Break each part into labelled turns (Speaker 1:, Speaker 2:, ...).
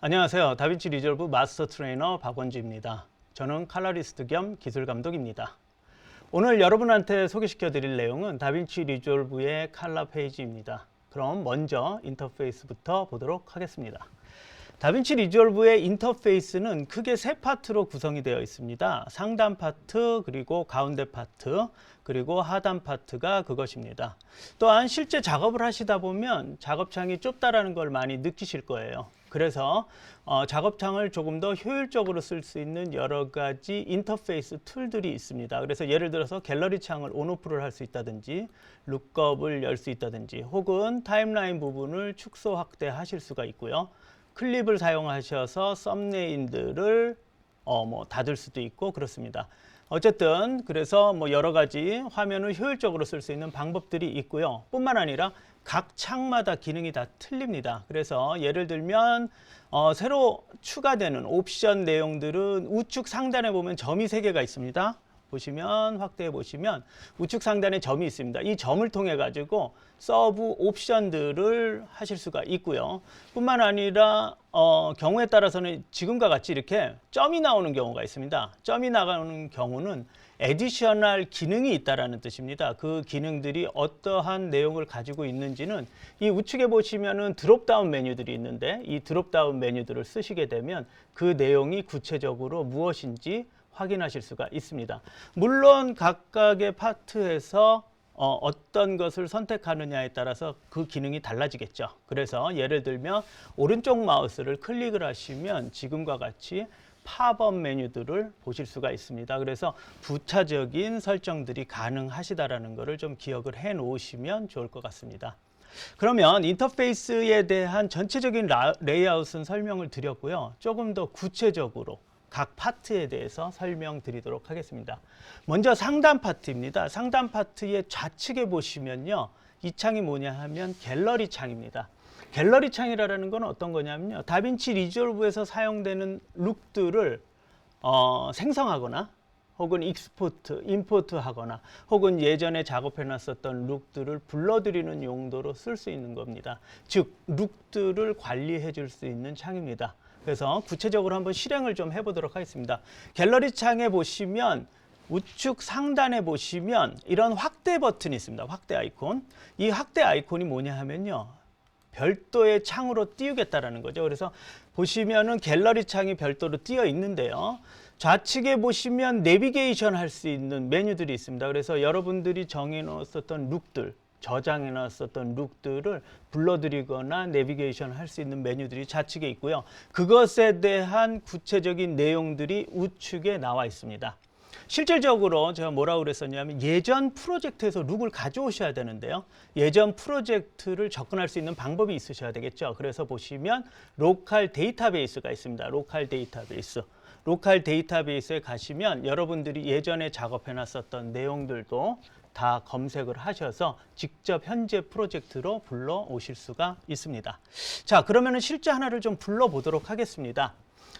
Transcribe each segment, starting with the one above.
Speaker 1: 안녕하세요. 다빈치 리졸브 마스터 트레이너 박원주입니다. 저는 칼라리스트 겸 기술 감독입니다. 오늘 여러분한테 소개시켜 드릴 내용은 다빈치 리졸브의 칼라 페이지입니다. 그럼 먼저 인터페이스부터 보도록 하겠습니다. 다빈치 리졸브의 인터페이스는 크게 세 파트로 구성이 되어 있습니다. 상단 파트, 그리고 가운데 파트, 그리고 하단 파트가 그것입니다. 또한 실제 작업을 하시다 보면 작업창이 좁다라는 걸 많이 느끼실 거예요. 그래서 작업창을 조금 더 효율적으로 쓸 수 있는 여러 가지 인터페이스 툴들이 있습니다. 그래서 예를 들어서 갤러리 창을 온오프를 할 수 있다든지 룩업을 열 수 있다든지 혹은 타임라인 부분을 축소 확대하실 수가 있고요. 클립을 사용하셔서 썸네일들을 닫을 수도 있고 그렇습니다. 어쨌든 그래서 여러 가지 화면을 효율적으로 쓸 수 있는 방법들이 있고요. 뿐만 아니라 각 창마다 기능이 다 틀립니다. 그래서 예를 들면 새로 추가되는 옵션 내용들은 우측 상단에 보면 점이 3개가 있습니다. 보시면 확대해 보시면 우측 상단에 점이 있습니다. 이 점을 통해 가지고 서브 옵션들을 하실 수가 있고요. 뿐만 아니라 경우에 따라서는 지금과 같이 이렇게 점이 나오는 경우가 있습니다. 점이 나가는 경우는 에디셔널 기능이 있다라는 뜻입니다. 그 기능들이 어떠한 내용을 가지고 있는지는 이 우측에 보시면은 드롭다운 메뉴들이 있는데 이 드롭다운 메뉴들을 쓰시게 되면 그 내용이 구체적으로 무엇인지 확인하실 수가 있습니다. 물론 각각의 파트에서 어떤 것을 선택하느냐에 따라서 그 기능이 달라지겠죠. 그래서 예를 들면 오른쪽 마우스를 클릭을 하시면 지금과 같이 팝업 메뉴들을 보실 수가 있습니다. 그래서 부차적인 설정들이 가능하시다라는 것을 좀 기억을 해 놓으시면 좋을 것 같습니다. 그러면 인터페이스에 대한 전체적인 레이아웃은 설명을 드렸고요. 조금 더 구체적으로 각 파트에 대해서 설명드리도록 하겠습니다. 먼저 상단 파트입니다. 상단 파트의 좌측에 보시면요. 이 창이 뭐냐 하면 갤러리 창입니다. 갤러리 창이라는 건 어떤 거냐면요. 다빈치 리졸브에서 사용되는 룩들을 생성하거나 혹은 익스포트, 임포트 하거나 혹은 예전에 작업해 놨었던 룩들을 불러들이는 용도로 쓸 수 있는 겁니다. 즉, 룩들을 관리해 줄 수 있는 창입니다. 그래서 구체적으로 한번 실행을 좀 해보도록 하겠습니다. 갤러리 창에 보시면 우측 상단에 보시면 이런 확대 버튼이 있습니다. 확대 아이콘. 이 확대 아이콘이 뭐냐 하면요. 별도의 창으로 띄우겠다라는 거죠. 그래서 보시면은 갤러리 창이 별도로 띄어 있는데요. 좌측에 보시면 내비게이션 할 수 있는 메뉴들이 있습니다. 그래서 여러분들이 정해 놓았었던 룩들, 저장해 놨었던 룩들을 불러들이거나 내비게이션 할 수 있는 메뉴들이 좌측에 있고요. 그것에 대한 구체적인 내용들이 우측에 나와 있습니다. 실질적으로 제가 뭐라고 그랬었냐면 예전 프로젝트에서 룩을 가져오셔야 되는데요. 예전 프로젝트를 접근할 수 있는 방법이 있으셔야 되겠죠. 그래서 보시면 로컬 데이터베이스가 있습니다. 로컬 데이터베이스. 로컬 데이터베이스에 가시면 여러분들이 예전에 작업해 놨었던 내용들도 다 검색을 하셔서 직접 현재 프로젝트로 불러 오실 수가 있습니다. 자, 그러면은 실제 하나를 좀 불러 보도록 하겠습니다.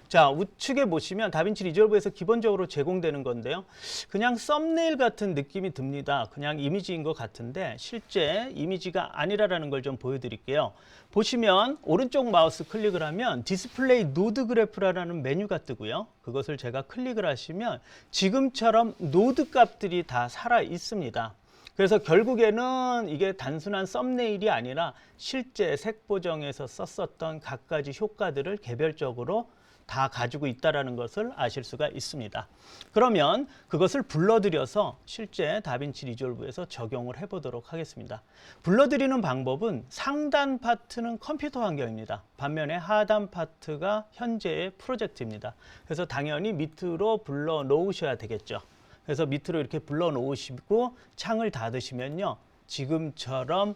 Speaker 1: 자, 우측에 보시면 다빈치 리졸브에서 기본적으로 제공되는 건데요. 그냥 썸네일 같은 느낌이 듭니다. 그냥 이미지인 것 같은데 실제 이미지가 아니라는 걸 좀 보여드릴게요. 보시면 오른쪽 마우스 클릭을 하면 디스플레이 노드 그래프라는 메뉴가 뜨고요. 그것을 제가 클릭을 하시면 지금처럼 노드 값들이 다 살아 있습니다. 그래서 결국에는 이게 단순한 썸네일이 아니라 실제 색보정에서 썼었던 각가지 효과들을 개별적으로 다 가지고 있다는 것을 아실 수가 있습니다. 그러면 그것을 불러들여서 실제 다빈치 리졸브에서 적용을 해보도록 하겠습니다. 불러들이는 방법은 상단 파트는 컴퓨터 환경입니다. 반면에 하단 파트가 현재의 프로젝트입니다. 그래서 당연히 밑으로 불러 놓으셔야 되겠죠. 그래서 밑으로 이렇게 불러 놓으시고 창을 닫으시면요. 지금처럼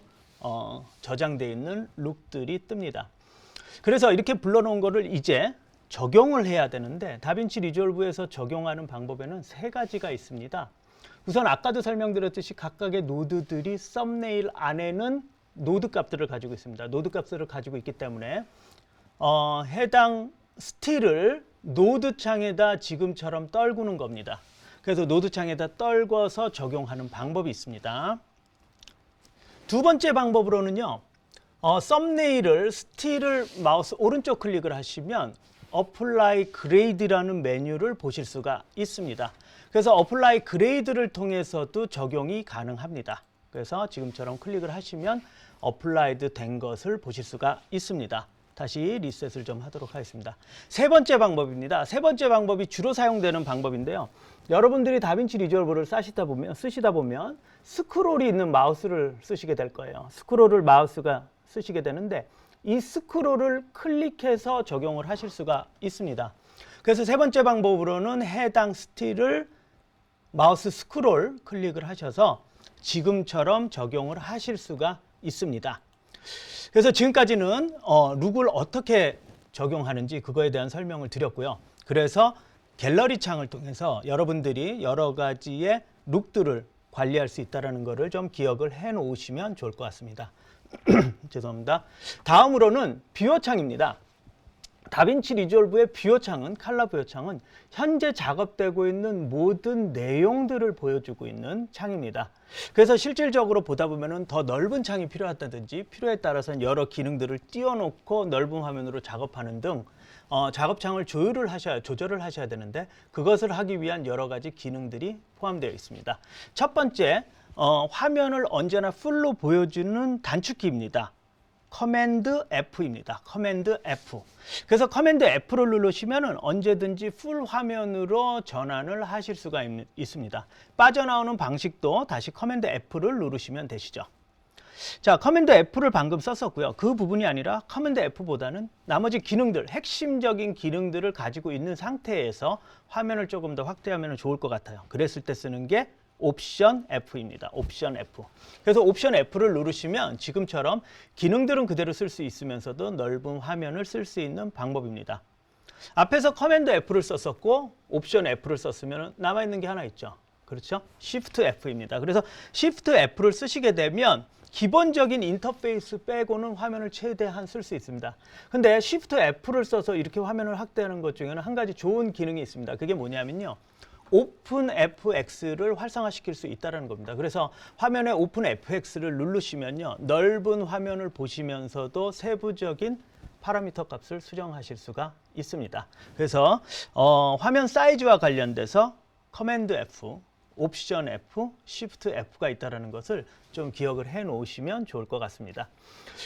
Speaker 1: 저장되어 있는 룩들이 뜹니다. 그래서 이렇게 불러 놓은 거를 이제 적용을 해야 되는데 다빈치 리졸브에서 적용하는 방법에는 3가지가 있습니다. 우선 아까도 설명드렸듯이 각각의 노드들이 썸네일 안에는 노드 값들을 가지고 있습니다. 노드 값들을 가지고 있기 때문에 해당 스틸을 노드 창에다 지금처럼 떨구는 겁니다. 그래서 노드 창에다 떨궈서 적용하는 방법이 있습니다. 두 번째 방법으로는요. 썸네일을 스틸을 마우스 오른쪽 클릭을 하시면 어플라이 그레이드라는 메뉴를 보실 수가 있습니다. 그래서 어플라이 그레이드를 통해서도 적용이 가능합니다. 그래서 지금처럼 클릭을 하시면 어플라이드 된 것을 보실 수가 있습니다. 다시 리셋을 좀 하도록 하겠습니다. 세 번째 방법입니다. 세 번째 방법이 주로 사용되는 방법인데요. 여러분들이 다빈치 리졸브를 쓰시다 보면 스크롤이 있는 마우스를 쓰시게 될 거예요. 스크롤을 마우스가 쓰시게 되는데 이 스크롤을 클릭해서 적용을 하실 수가 있습니다. 그래서 세 번째 방법으로는 해당 스틸을 마우스 스크롤 클릭을 하셔서 지금처럼 적용을 하실 수가 있습니다. 그래서 지금까지는 룩을 어떻게 적용하는지 그거에 대한 설명을 드렸고요. 그래서 갤러리 창을 통해서 여러분들이 여러 가지의 룩들을 관리할 수 있다는 것을 좀 기억을 해 놓으시면 좋을 것 같습니다. 죄송합니다. 다음으로는 뷰어 창입니다. 다빈치 리졸브의 뷰어 창은, 칼라 뷰어 창은 현재 작업되고 있는 모든 내용들을 보여주고 있는 창입니다. 그래서 실질적으로 보다 보면은 더 넓은 창이 필요하다든지 필요에 따라서는 여러 기능들을 띄워놓고 넓은 화면으로 작업하는 등 작업창을 조절을 하셔야 되는데 그것을 하기 위한 여러 가지 기능들이 포함되어 있습니다. 첫 번째, 화면을 언제나 풀로 보여주는 단축키입니다. 커맨드 F입니다. 커맨드 F. 그래서 커맨드 F를 누르시면 언제든지 풀 화면으로 전환을 하실 수가 있습니다. 빠져나오는 방식도 다시 커맨드 F를 누르시면 되시죠. 자, 커맨드 F를 방금 썼었고요. 그 부분이 아니라 커맨드 F보다는 나머지 기능들, 핵심적인 기능들을 가지고 있는 상태에서 화면을 조금 더 확대하면 좋을 것 같아요. 그랬을 때 쓰는 게 옵션 F입니다. 옵션 F. 그래서 옵션 F를 누르시면 지금처럼 기능들은 그대로 쓸 수 있으면서도 넓은 화면을 쓸 수 있는 방법입니다. 앞에서 커맨드 F를 썼었고 옵션 F를 썼으면 남아있는 게 하나 있죠. 그렇죠? Shift F입니다. 그래서 Shift F를 쓰시게 되면 기본적인 인터페이스 빼고는 화면을 최대한 쓸 수 있습니다. 근데 Shift F를 써서 이렇게 화면을 확대하는 것 중에는 한 가지 좋은 기능이 있습니다. 그게 뭐냐면요. 오픈 FX를 활성화시킬 수 있다는 겁니다. 그래서 화면에 오픈 FX를 누르시면요. 넓은 화면을 보시면서도 세부적인 파라미터 값을 수정하실 수가 있습니다. 그래서 화면 사이즈와 관련돼서 커맨드 F, 옵션 F, Shift F가 있다는 것을 좀 기억을 해 놓으시면 좋을 것 같습니다.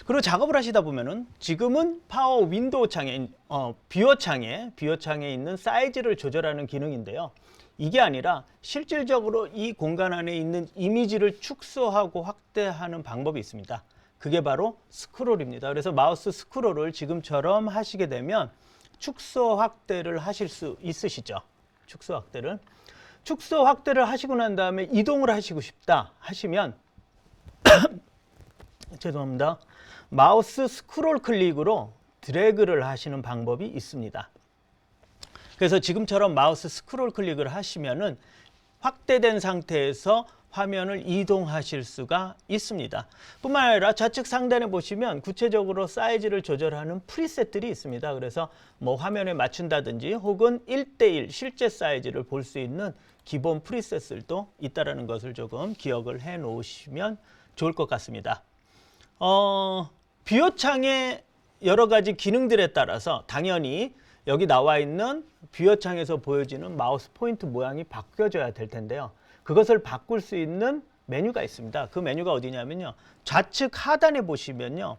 Speaker 1: 그리고 작업을 하시다 보면은 지금은 파워 윈도우 창에, 뷰어 창에 있는 사이즈를 조절하는 기능인데요. 이게 아니라 실질적으로 이 공간 안에 있는 이미지를 축소하고 확대하는 방법이 있습니다. 그게 바로 스크롤입니다. 그래서 마우스 스크롤을 지금처럼 하시게 되면 축소 확대를 하실 수 있으시죠. 축소 확대를 하시고 난 다음에 이동을 하시고 싶다 하시면 죄송합니다. 마우스 스크롤 클릭으로 드래그를 하시는 방법이 있습니다. 그래서 지금처럼 마우스 스크롤 클릭을 하시면은 확대된 상태에서 화면을 이동하실 수가 있습니다. 뿐만 아니라 좌측 상단에 보시면 구체적으로 사이즈를 조절하는 프리셋들이 있습니다. 그래서 뭐 화면에 맞춘다든지 혹은 1:1 실제 사이즈를 볼 수 있는 기본 프리셋들도 있다는 것을 조금 기억을 해 놓으시면 좋을 것 같습니다. 뷰어 창의 여러 가지 기능들에 따라서 당연히 여기 나와 있는 뷰어 창에서 보여지는 마우스 포인트 모양이 바뀌어져야 될 텐데요. 그것을 바꿀 수 있는 메뉴가 있습니다. 그 메뉴가 어디냐면요. 좌측 하단에 보시면요.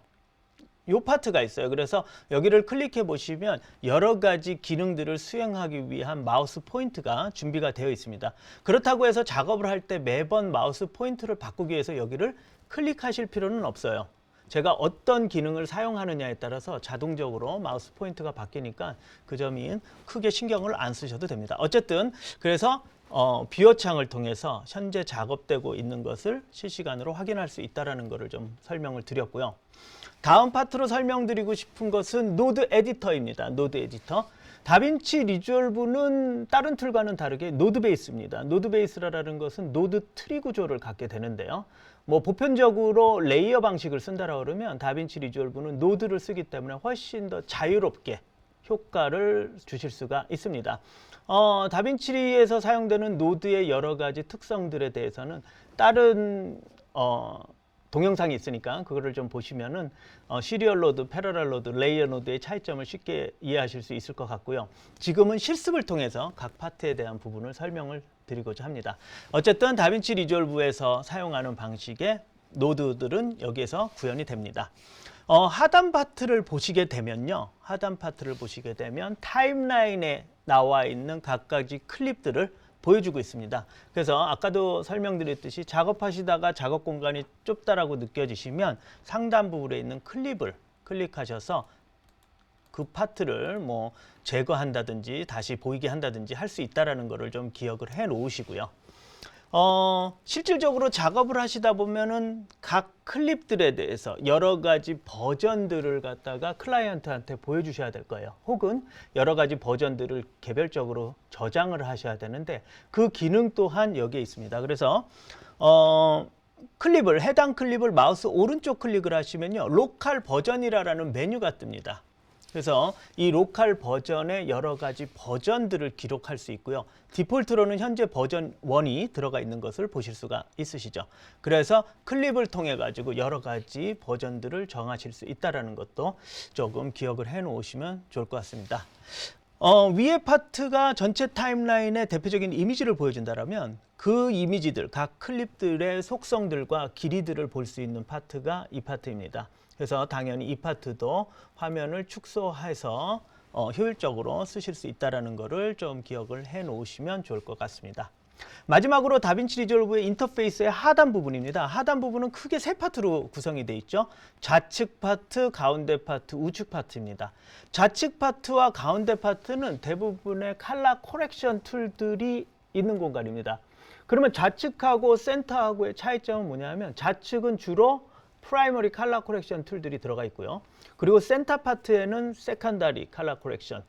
Speaker 1: 이 파트가 있어요. 그래서 여기를 클릭해 보시면 여러 가지 기능들을 수행하기 위한 마우스 포인트가 준비가 되어 있습니다. 그렇다고 해서 작업을 할 때 매번 마우스 포인트를 바꾸기 위해서 여기를 클릭하실 필요는 없어요. 제가 어떤 기능을 사용하느냐에 따라서 자동적으로 마우스 포인트가 바뀌니까 그 점이 크게 신경을 안 쓰셔도 됩니다. 어쨌든 그래서 뷰어 창을 통해서 현재 작업되고 있는 것을 실시간으로 확인할 수 있다는 것을 좀 설명을 드렸고요. 다음 파트로 설명드리고 싶은 것은 노드 에디터입니다. 노드 에디터. 다빈치 리졸브는 다른 툴과는 다르게 노드 베이스입니다. 노드 베이스라는 것은 노드 트리 구조를 갖게 되는데요. 뭐 보편적으로 레이어 방식을 쓴다라고 그러면 다빈치 리졸브는 노드를 쓰기 때문에 훨씬 더 자유롭게 효과를 주실 수가 있습니다. 다빈치에서 사용되는 노드의 여러 가지 특성들에 대해서는 다른 동영상이 있으니까 그거를 좀 보시면은 시리얼 노드, 패러럴 노드, 레이어 노드의 차이점을 쉽게 이해하실 수 있을 것 같고요. 지금은 실습을 통해서 각 파트에 대한 부분을 설명을 드리고자 합니다. 어쨌든 다빈치 리졸브에서 사용하는 방식의 노드들은 여기에서 구현이 됩니다. 하단 파트를 보시게 되면요. 하단 파트를 보시게 되면 타임라인에 나와 있는 각가지 클립들을 보여주고 있습니다. 그래서 아까도 설명드렸듯이 작업하시다가 작업 공간이 좁다라고 느껴지시면 상단 부분에 있는 클립을 클릭하셔서 그 파트를 뭐 제거한다든지 다시 보이게 한다든지 할 수 있다는 것을 좀 기억을 해 놓으시고요. 실질적으로 작업을 하시다 보면은 각 클립들에 대해서 여러 가지 버전들을 갖다가 클라이언트한테 보여주셔야 될 거예요. 혹은 여러 가지 버전들을 개별적으로 저장을 하셔야 되는데 그 기능 또한 여기에 있습니다. 그래서 해당 클립을 마우스 오른쪽 클릭을 하시면요. 로컬 버전이라는 메뉴가 뜹니다. 그래서 이 로컬 버전의 여러 가지 버전들을 기록할 수 있고요. 디폴트로는 현재 버전 1이 들어가 있는 것을 보실 수가 있으시죠. 그래서 클립을 통해 가지고 여러 가지 버전들을 정하실 수 있다는 것도 조금 기억을 해 놓으시면 좋을 것 같습니다. 위의 파트가 전체 타임라인의 대표적인 이미지를 보여준다면 그 이미지들, 각 클립들의 속성들과 길이들을 볼 수 있는 파트가 이 파트입니다. 그래서 당연히 이 파트도 화면을 축소해서 효율적으로 쓰실 수 있다는 것을 좀 기억을 해 놓으시면 좋을 것 같습니다. 마지막으로 다빈치 리졸브의 인터페이스의 하단 부분입니다. 하단 부분은 크게 세 파트로 구성이 되어 있죠. 좌측 파트, 가운데 파트, 우측 파트입니다. 좌측 파트와 가운데 파트는 대부분의 컬러 코렉션 툴들이 있는 공간입니다. 그러면 좌측하고 센터하고의 차이점은 뭐냐면 좌측은 주로 프라이머리 컬러 코렉션 툴들이 들어가 있고요. 그리고 센터 파트에는 세컨다리 컬러 코렉션,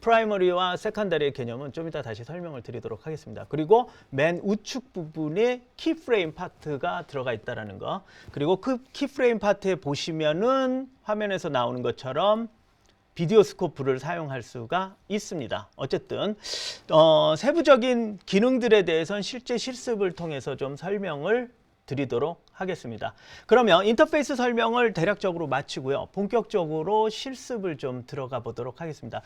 Speaker 1: 프라이머리와 세컨다리의 개념은 좀 이따 다시 설명을 드리도록 하겠습니다. 그리고 맨 우측 부분에 키프레임 파트가 들어가 있다는 거. 그리고 그 키프레임 파트에 보시면은 화면에서 나오는 것처럼 비디오 스코프를 사용할 수가 있습니다. 어쨌든 세부적인 기능들에 대해서는 실제 실습을 통해서 좀 설명을 드리도록 하겠습니다. 그러면 인터페이스 설명을 대략적으로 마치고요. 본격적으로 실습을 좀 들어가 보도록 하겠습니다.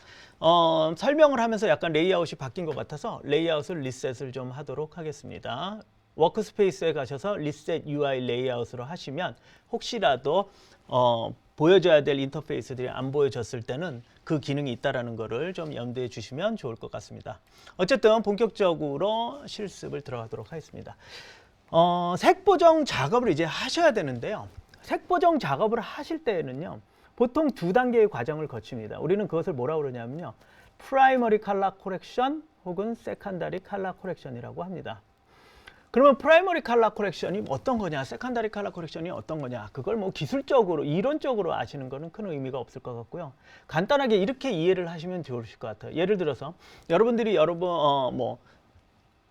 Speaker 1: 설명을 하면서 약간 레이아웃이 바뀐 것 같아서 레이아웃을 리셋을 좀 하도록 하겠습니다. 워크스페이스에 가셔서 리셋 UI 레이아웃으로 하시면 혹시라도 보여줘야 될 인터페이스들이 안 보여졌을 때는 그 기능이 있다는 것을 좀 염두에 주시면 좋을 것 같습니다. 어쨌든 본격적으로 실습을 들어가도록 하겠습니다. 색 보정 작업을 이제 하셔야 되는데요. 색 보정 작업을 하실 때에는요. 보통 두 단계의 과정을 거칩니다. 우리는 그것을 뭐라고 그러냐면요. 프라이머리 컬러 코렉션 혹은 세컨다리 컬러 코렉션이라고 합니다. 그러면 프라이머리 컬러 코렉션이 어떤 거냐, 세컨다리 컬러 코렉션이 어떤 거냐, 그걸 뭐 기술적으로, 이론적으로 아시는 거는 큰 의미가 없을 것 같고요. 간단하게 이렇게 이해를 하시면 좋으실 것 같아요. 예를 들어서 여러분들이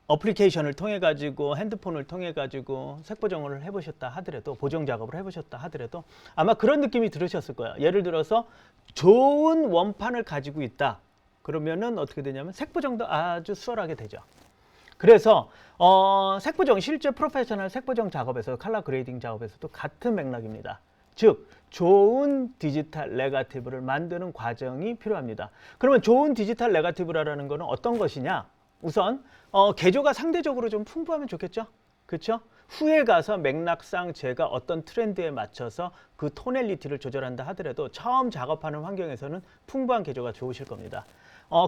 Speaker 1: 어플리케이션을 통해 가지고 핸드폰을 통해 가지고 색 보정을 해보셨다 하더라도 보정 작업을 해보셨다 하더라도 아마 그런 느낌이 들으셨을 거예요. 예를 들어서 좋은 원판을 가지고 있다. 그러면은 어떻게 되냐면 색 보정도 아주 수월하게 되죠. 그래서 색 보정, 실제 프로페셔널 색 보정 작업에서 컬러 그레이딩 작업에서도 같은 맥락입니다. 즉 좋은 디지털 네거티브를 만드는 과정이 필요합니다. 그러면 좋은 디지털 네거티브라는 것은 어떤 것이냐? 우선 개조가 상대적으로 좀 풍부하면 좋겠죠? 그렇죠? 후에 가서 맥락상 제가 어떤 트렌드에 맞춰서 그 토넬리티를 조절한다 하더라도 처음 작업하는 환경에서는 풍부한 개조가 좋으실 겁니다.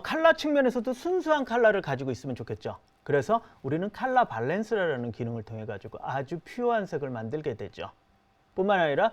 Speaker 1: 컬러 측면에서도 순수한 컬러를 가지고 있으면 좋겠죠. 그래서 우리는 컬러 밸런스라는 기능을 통해 가지고 아주 퓨어한 색을 만들게 되죠. 뿐만 아니라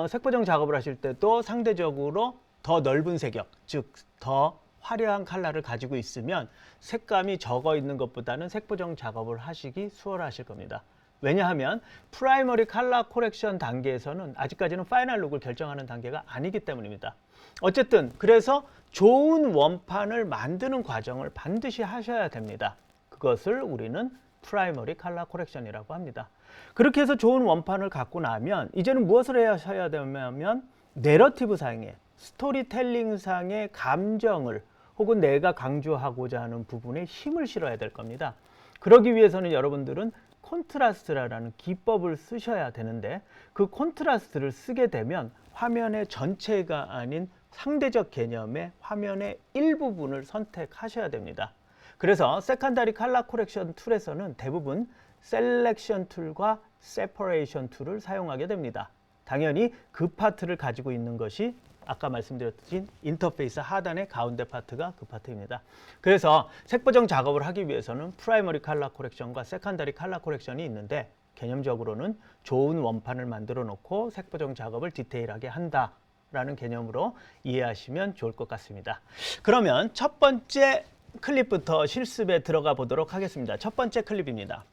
Speaker 1: 색 보정 작업을 하실 때도 상대적으로 더 넓은 색역, 즉 더 화려한 컬러를 가지고 있으면 색감이 적어 있는 것보다는 색 보정 작업을 하시기 수월하실 겁니다. 왜냐하면 프라이머리 컬러 코렉션 단계에서는 아직까지는 파이널 룩을 결정하는 단계가 아니기 때문입니다. 어쨌든 그래서 좋은 원판을 만드는 과정을 반드시 하셔야 됩니다. 그것을 우리는 프라이머리 컬러 코렉션이라고 합니다. 그렇게 해서 좋은 원판을 갖고 나면 이제는 무엇을 하셔야 되냐면 내러티브 상의, 스토리텔링 상의 감정을 혹은 내가 강조하고자 하는 부분에 힘을 실어야 될 겁니다. 그러기 위해서는 여러분들은 콘트라스트라는 기법을 쓰셔야 되는데 그 콘트라스트를 쓰게 되면 화면의 전체가 아닌 상대적 개념의 화면의 일부분을 선택하셔야 됩니다. 그래서 세컨더리 컬러 코렉션 툴에서는 대부분 셀렉션 툴과 세퍼레이션 툴을 사용하게 됩니다. 당연히 그 파트를 가지고 있는 것이 아까 말씀드렸듯이 인터페이스 하단의 가운데 파트가 그 파트입니다. 그래서 색보정 작업을 하기 위해서는 프라이머리 컬러 코렉션과 세컨더리 컬러 코렉션이 있는데 개념적으로는 좋은 원판을 만들어 놓고 색보정 작업을 디테일하게 한다라는 개념으로 이해하시면 좋을 것 같습니다. 그러면 첫 번째 클립부터 실습에 들어가 보도록 하겠습니다. 첫 번째 클립입니다.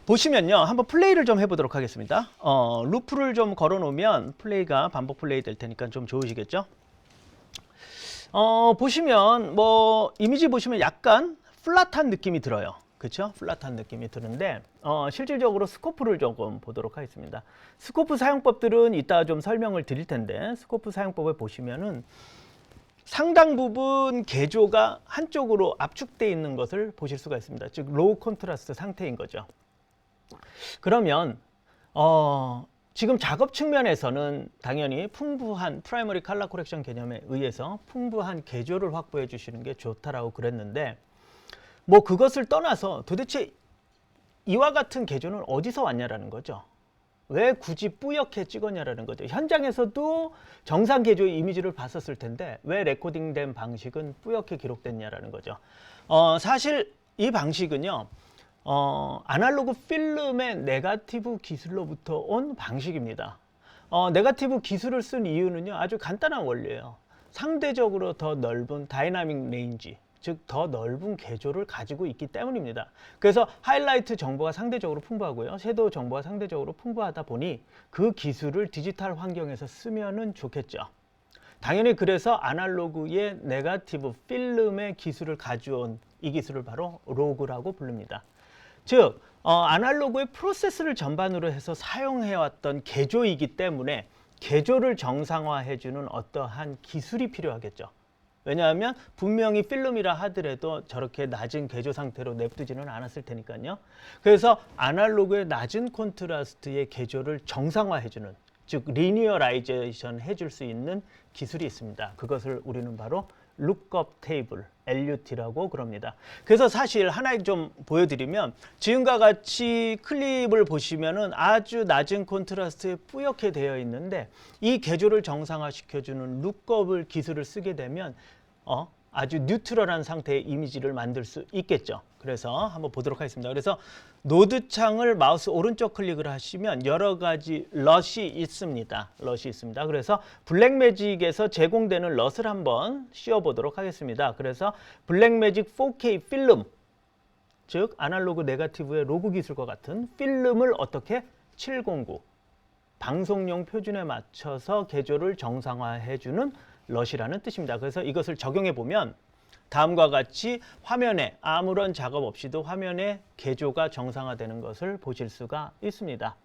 Speaker 1: 보시면요, 한번 플레이를 좀 해보도록 하겠습니다. 루프를 좀 걸어 놓으면 플레이가 반복 플레이 될 테니까 좀 좋으시겠죠? 보시면 뭐 이미지 보시면 약간 플랫한 느낌이 들어요. 그렇죠? 플랫한 느낌이 드는데 실질적으로 스코프를 조금 보도록 하겠습니다. 스코프 사용법들은 이따 좀 설명을 드릴 텐데 스코프 사용법을 보시면은 상당 부분 개조가 한쪽으로 압축되어 있는 것을 보실 수가 있습니다. 즉 로우 콘트라스트 상태인 거죠. 그러면 지금 작업 측면에서는 당연히 풍부한 프라이머리 컬러 코렉션 개념에 의해서 풍부한 개조를 확보해 주시는 게 좋다라고 그랬는데 뭐 그것을 떠나서 도대체 이와 같은 개조는 어디서 왔냐라는 거죠. 왜 굳이 뿌옇게 찍었냐라는 거죠. 현장에서도 정상 개조의 이미지를 봤었을 텐데 왜 레코딩된 방식은 뿌옇게 기록됐냐라는 거죠. 사실 이 방식은요. 아날로그 필름의 네거티브 기술로부터 온 방식입니다. 네거티브 기술을 쓴 이유는요. 아주 간단한 원리예요. 상대적으로 더 넓은 다이나믹 레인지, 즉 더 넓은 개조를 가지고 있기 때문입니다. 그래서 하이라이트 정보가 상대적으로 풍부하고요. 섀도우 정보가 상대적으로 풍부하다 보니 그 기술을 디지털 환경에서 쓰면은 좋겠죠. 당연히 그래서 아날로그의 네거티브 필름의 기술을 가져온 이 기술을 바로 로그라고 부릅니다. 즉 아날로그의 프로세스를 전반으로 해서 사용해왔던 개조이기 때문에 개조를 정상화해주는 어떠한 기술이 필요하겠죠. 왜냐하면 분명히 필름이라 하더라도 저렇게 낮은 개조 상태로 냅두지는 않았을 테니까요. 그래서 아날로그의 낮은 콘트라스트의 개조를 정상화해주는, 즉 리니어라이제이션 해줄 수 있는 기술이 있습니다. 그것을 우리는 바로 룩업 테이블, LUT라고 그럽니다. 그래서 사실 하나 좀 보여드리면 지금과 같이 클립을 보시면은 아주 낮은 콘트라스트에 뿌옇게 되어 있는데 이 개조를 정상화시켜주는 룩업을 기술을 쓰게 되면 아주 뉴트럴한 상태의 이미지를 만들 수 있겠죠. 그래서 한번 보도록 하겠습니다. 그래서 노드 창을 마우스 오른쪽 클릭을 하시면 여러 가지 럿이 있습니다. 그래서 블랙매직에서 제공되는 럿을 한번 씌워보도록 하겠습니다. 그래서 블랙매직 4K 필름, 즉 아날로그 네거티브의 로그 기술과 같은 필름을 어떻게 709 방송용 표준에 맞춰서 개조를 정상화해주는 럿이라는 뜻입니다. 그래서 이것을 적용해 보면 다음과 같이 화면에 아무런 작업 없이도 화면의 개조가 정상화되는 것을 보실 수가 있습니다.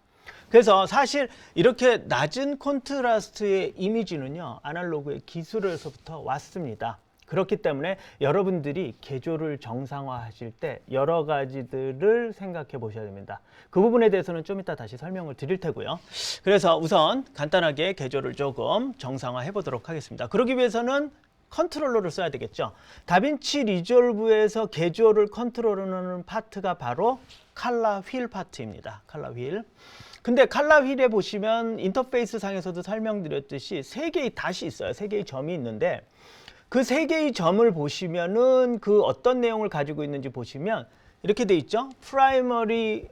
Speaker 1: 그래서 사실 이렇게 낮은 콘트라스트의 이미지는요, 아날로그의 기술에서부터 왔습니다. 그렇기 때문에 여러분들이 개조를 정상화하실 때 여러 가지들을 생각해 보셔야 됩니다. 그 부분에 대해서는 좀 이따 다시 설명을 드릴 테고요. 그래서 우선 간단하게 개조를 조금 정상화해 보도록 하겠습니다. 그러기 위해서는 컨트롤러를 써야 되겠죠. 다빈치 리졸브에서 개조를 컨트롤하는 파트가 바로 컬러 휠 파트입니다. 컬러 휠. 근데 컬러 휠에 보시면 인터페이스 상에서도 설명드렸듯이 3개의 닷이 있어요. 3개의 점이 있는데 그 3개의 점을 보시면은 그 어떤 내용을 가지고 있는지 보시면 이렇게 돼 있죠. 프라이머리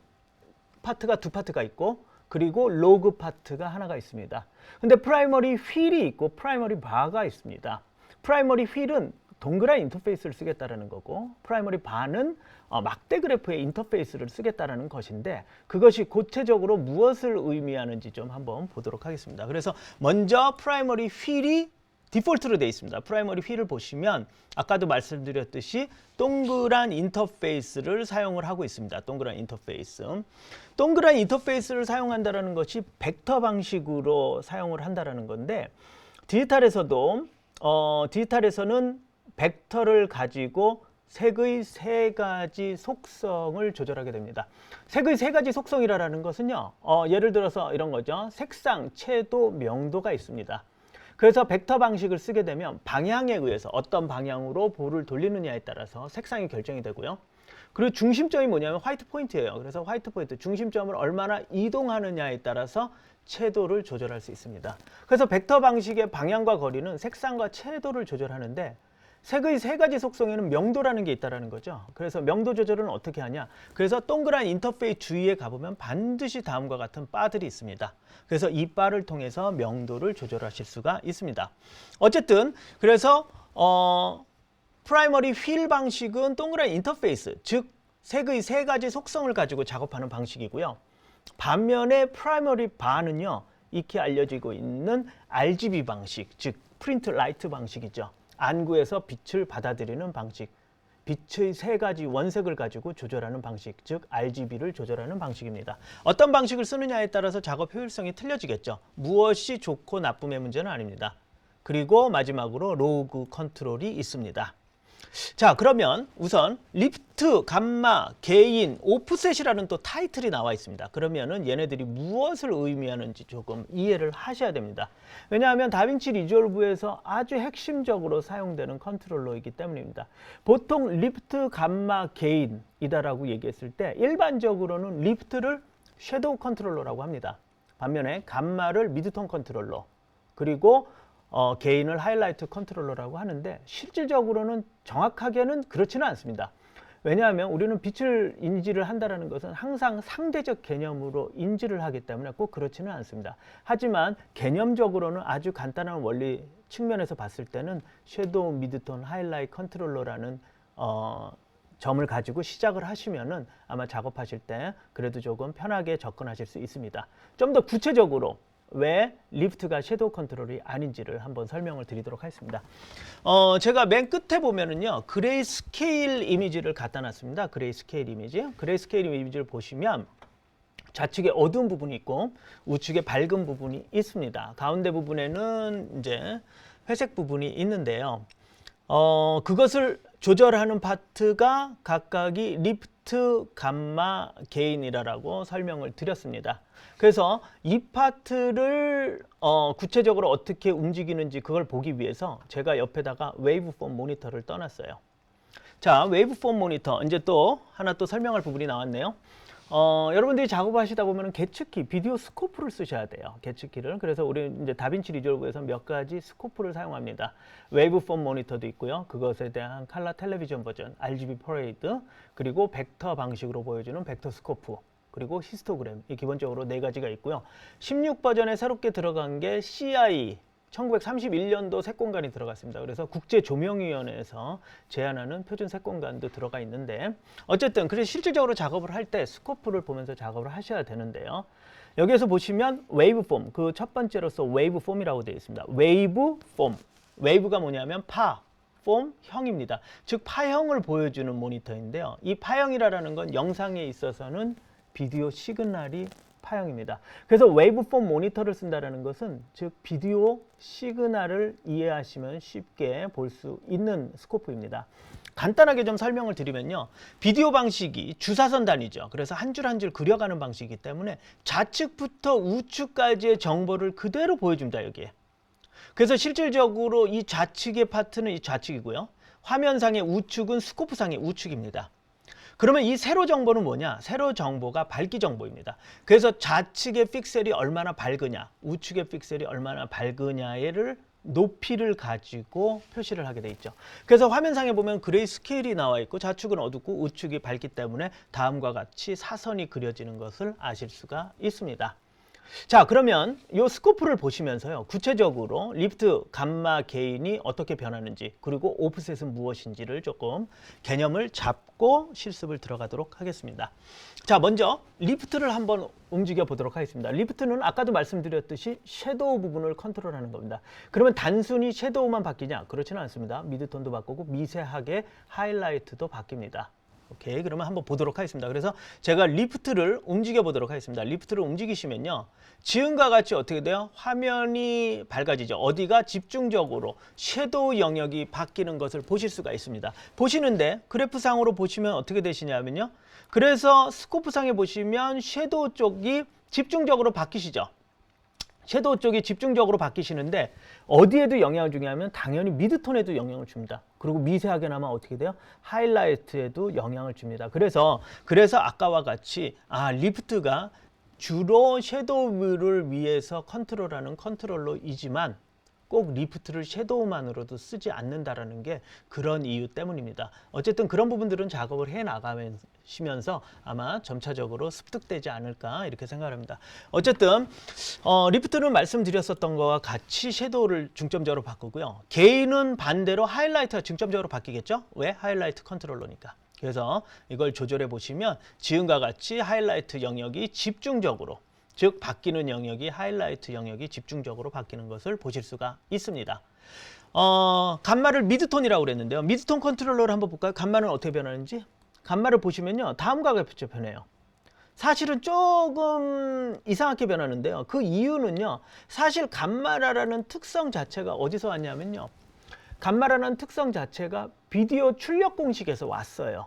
Speaker 1: 파트가 2파트가 있고 그리고 로그 파트가 하나가 있습니다. 근데 프라이머리 휠이 있고 프라이머리 바가 있습니다. 프라이머리 휠은 동그란 인터페이스를 쓰겠다는 거고 프라이머리 바는 막대 그래프의 인터페이스를 쓰겠다는 것인데 그것이 구체적으로 무엇을 의미하는지 좀 한번 보도록 하겠습니다. 그래서 먼저 프라이머리 휠이 디폴트로 되어 있습니다. 프라이머리 휠을 보시면 아까도 말씀드렸듯이 동그란 인터페이스를 사용을 하고 있습니다. 동그란 인터페이스를 사용한다는 것이 벡터 방식으로 사용을 한다는 건데 디지털에서는 벡터를 가지고 색의 세 가지 속성을 조절하게 됩니다. 색의 세 가지 속성이라는 것은요, 예를 들어서 이런 거죠. 색상, 채도, 명도가 있습니다. 그래서 벡터 방식을 쓰게 되면 방향에 의해서 어떤 방향으로 볼을 돌리느냐에 따라서 색상이 결정이 되고요. 그리고 중심점이 뭐냐면 화이트 포인트예요. 그래서 화이트 포인트, 중심점을 얼마나 이동하느냐에 따라서 채도를 조절할 수 있습니다. 그래서 벡터 방식의 방향과 거리는 색상과 채도를 조절하는데 색의 세 가지 속성에는 명도라는 게 있다는 거죠. 그래서 명도 조절은 어떻게 하냐? 그래서 동그란 인터페이스 주위에 가보면 반드시 다음과 같은 바들이 있습니다. 그래서 이 바를 통해서 명도를 조절하실 수가 있습니다. 어쨌든 그래서 프라이머리 휠 방식은 동그란 인터페이스, 즉 색의 세 가지 속성을 가지고 작업하는 방식이고요. 반면에 프라이머리 바는요, 익히 알려지고 있는 RGB 방식, 즉 프린트 라이트 방식이죠. 안구에서 빛을 받아들이는 방식, 빛의 세 가지 원색을 가지고 조절하는 방식, 즉 RGB를 조절하는 방식입니다. 어떤 방식을 쓰느냐에 따라서 작업 효율성이 틀려지겠죠. 무엇이 좋고 나쁨의 문제는 아닙니다. 그리고 마지막으로 로그 컨트롤이 있습니다. 자, 그러면 우선 리프트, 감마, 게인, 오프셋이라는 또 타이틀이 나와 있습니다. 그러면은 얘네들이 무엇을 의미하는지 조금 이해를 하셔야 됩니다. 왜냐하면 다빈치 리졸브에서 아주 핵심적으로 사용되는 컨트롤러이기 때문입니다. 보통 리프트, 감마, 게인이다라고 얘기했을 때 일반적으로는 리프트를 섀도우 컨트롤러라고 합니다. 반면에 감마를 미드톤 컨트롤러, 그리고 게인을 하이라이트 컨트롤러라고 하는데 실질적으로는 정확하게는 그렇지는 않습니다. 왜냐하면 우리는 빛을 인지를 한다는 것은 항상 상대적 개념으로 인지를 하기 때문에 꼭 그렇지는 않습니다. 하지만 개념적으로는 아주 간단한 원리 측면에서 봤을 때는 섀도우, 미드톤, 하이라이트 컨트롤러라는 점을 가지고 시작을 하시면은 아마 작업하실 때 그래도 조금 편하게 접근하실 수 있습니다. 좀 더 구체적으로 왜 리프트가 섀도우 컨트롤이 아닌지를 한번 설명을 드리도록 하겠습니다. 제가 맨 끝에 보면은요, 그레이 스케일 이미지를 갖다 놨습니다. 그레이 스케일 이미지. 그레이 스케일 이미지를 보시면 좌측에 어두운 부분이 있고 우측에 밝은 부분이 있습니다. 가운데 부분에는 이제 회색 부분이 있는데요. 그것을 조절하는 파트가 각각이 리프트, 감마, 게인이라고 설명을 드렸습니다. 그래서 이 파트를 구체적으로 어떻게 움직이는지 그걸 보기 위해서 제가 옆에다가 웨이브폼 모니터를 떠났어요. 자, 웨이브폼 모니터 이제 또 하나 또 설명할 부분이 나왔네요. 여러분들이 작업하시다 보면 계측키, 비디오 스코프를 쓰셔야 돼요. 계측키를. 그래서 우리 이제 다빈치 리졸브에서 몇 가지 스코프를 사용합니다. 웨이브폼 모니터도 있고요. 그것에 대한 컬러 텔레비전 버전, RGB 퍼레이드, 그리고 벡터 방식으로 보여주는 벡터 스코프, 그리고 히스토그램. 이 기본적으로 네 가지가 있고요. 16 버전에 새롭게 들어간 게 CI 1931년도 색공간이 들어갔습니다. 그래서 국제조명위원회에서 제안하는 표준 색공간도 들어가 있는데 어쨌든 그래서 실질적으로 작업을 할 때 스코프를 보면서 작업을 하셔야 되는데요. 여기에서 보시면 웨이브폼, 그 첫 번째로서 웨이브폼이라고 되어 있습니다. 웨이브폼, 웨이브가 뭐냐면 파, 폼, 형입니다. 즉 파형을 보여주는 모니터인데요. 이 파형이라는 건 영상에 있어서는 비디오 시그널이 파형입니다. 그래서 웨이브폼 모니터를 쓴다는 것은 즉 비디오 시그널을 이해하시면 쉽게 볼 수 있는 스코프입니다. 간단하게 좀 설명을 드리면요. 비디오 방식이 주사선 단위죠. 그래서 한 줄 한 줄 그려가는 방식이기 때문에 좌측부터 우측까지의 정보를 그대로 보여줍니다. 여기에. 그래서 실질적으로 이 좌측의 파트는 이 좌측이고요. 화면상의 우측은 스코프상의 우측입니다. 그러면 이 세로 정보는 뭐냐? 세로 정보가 밝기 정보입니다. 그래서 좌측의 픽셀이 얼마나 밝으냐, 우측의 픽셀이 얼마나 밝으냐를 높이를 가지고 표시를 하게 돼 있죠. 그래서 화면상에 보면 그레이 스케일이 나와 있고 좌측은 어둡고 우측이 밝기 때문에 다음과 같이 사선이 그려지는 것을 아실 수가 있습니다. 자, 그러면 이 스코프를 보시면서요, 구체적으로 리프트, 감마, 게인이 어떻게 변하는지, 그리고 오프셋은 무엇인지를 조금 개념을 잡고 실습을 들어가도록 하겠습니다. 자, 먼저 리프트를 한번 움직여 보도록 하겠습니다. 리프트는 아까도 말씀드렸듯이 섀도우 부분을 컨트롤하는 겁니다. 그러면 단순히 섀도우만 바뀌냐? 그렇지는 않습니다. 미드톤도 바꾸고 미세하게 하이라이트도 바뀝니다. 오케이, 그러면 한번 보도록 하겠습니다. 그래서 제가 리프트를 움직여 보도록 하겠습니다. 리프트를 움직이시면요, 지금과 같이 어떻게 돼요? 화면이 밝아지죠. 어디가 집중적으로 섀도우 영역이 바뀌는 것을 보실 수가 있습니다. 보시는데 그래프상으로 보시면 어떻게 되시냐면요, 그래서 스코프상에 보시면 섀도우 쪽이 집중적으로 바뀌시죠. 섀도우 쪽이 집중적으로 바뀌시는데 어디에도 영향을 주냐면 당연히 미드톤에도 영향을 줍니다. 그리고 미세하게나마 어떻게 돼요? 하이라이트에도 영향을 줍니다. 그래서 아까와 같이 리프트가 주로 섀도우를 위해서 컨트롤하는 컨트롤러이지만 꼭 리프트를 섀도우만으로도 쓰지 않는다라는 게 그런 이유 때문입니다. 어쨌든 그런 부분들은 작업을 해 나가시면서 아마 점차적으로 습득되지 않을까 이렇게 생각합니다. 어쨌든 리프트는 말씀드렸었던 것과 같이 섀도우를 중점적으로 바꾸고요. 게인은 반대로 하이라이트가 중점적으로 바뀌겠죠? 왜? 하이라이트 컨트롤러니까. 그래서 이걸 조절해 보시면 지금과 같이 하이라이트 영역이 집중적으로, 즉 바뀌는 영역이 하이라이트 영역이 집중적으로 바뀌는 것을 보실 수가 있습니다. 감마를 미드톤이라고 그랬는데요. 미드톤 컨트롤러를 한번 볼까요? 감마는 어떻게 변하는지? 감마를 보시면요, 다음과 같이 변해요. 사실은 조금 이상하게 변하는데요. 그 이유는요, 사실 감마라는 특성 자체가 어디서 왔냐면요, 감마라는 특성 자체가 비디오 출력 공식에서 왔어요.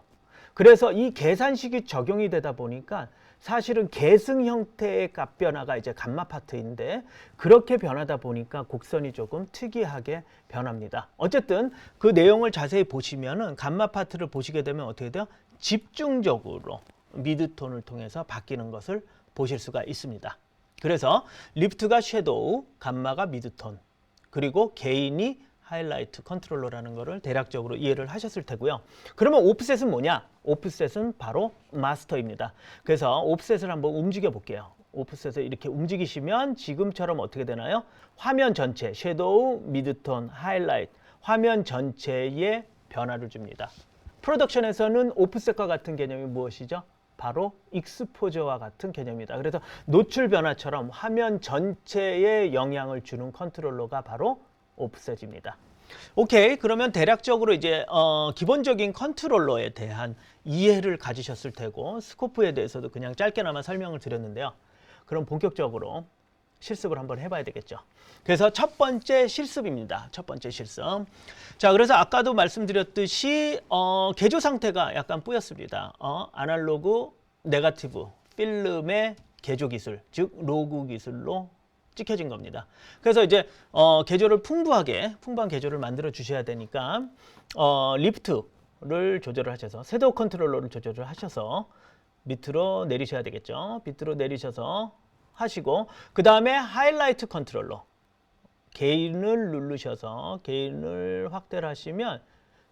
Speaker 1: 그래서 이 계산식이 적용이 되다 보니까 사실은 계승 형태의 값 변화가 이제 감마 파트인데, 그렇게 변하다 보니까 곡선이 조금 특이하게 변합니다. 어쨌든 그 내용을 자세히 보시면은 감마 파트를 보시게 되면 어떻게 돼요? 집중적으로 미드톤을 통해서 바뀌는 것을 보실 수가 있습니다. 그래서 리프트가 섀도우, 감마가 미드톤, 그리고 게인이 하이라이트 컨트롤러라는 것을 대략적으로 이해를 하셨을 테고요. 그러면 오프셋은 뭐냐? 오프셋은 바로 마스터입니다. 그래서 오프셋을 한번 움직여 볼게요. 오프셋을 이렇게 움직이시면 지금처럼 어떻게 되나요? 화면 전체, 섀도우, 미드톤, 하이라이트, 화면 전체에 변화를 줍니다. 프로덕션에서는 오프셋과 같은 개념이 무엇이죠? 바로 익스포저와 같은 개념이다. 그래서 노출 변화처럼 화면 전체에 영향을 주는 컨트롤러가 바로 오프셋입니다. 오케이, 그러면 대략적으로 이제 기본적인 컨트롤러에 대한 이해를 가지셨을 테고, 스코프에 대해서도 그냥 짧게나마 설명을 드렸는데요. 그럼 본격적으로 실습을 한번 해봐야 되겠죠. 그래서 첫 번째 실습입니다. 첫 번째 실습. 자, 그래서 아까도 말씀드렸듯이 개조 상태가 약간 뿌였습니다. 아날로그, 네거티브, 필름의 개조 기술, 즉 로그 기술로 찍혀진 겁니다. 그래서 이제 개조를 풍부한 개조를 만들어 주셔야 되니까 리프트를 조절을 하셔서, 섀도우 컨트롤러를 조절을 하셔서 밑으로 내리셔야 되겠죠. 밑으로 내리셔서 하시고, 그 다음에 하이라이트 컨트롤러 게인을 누르셔서 게인을 확대를 하시면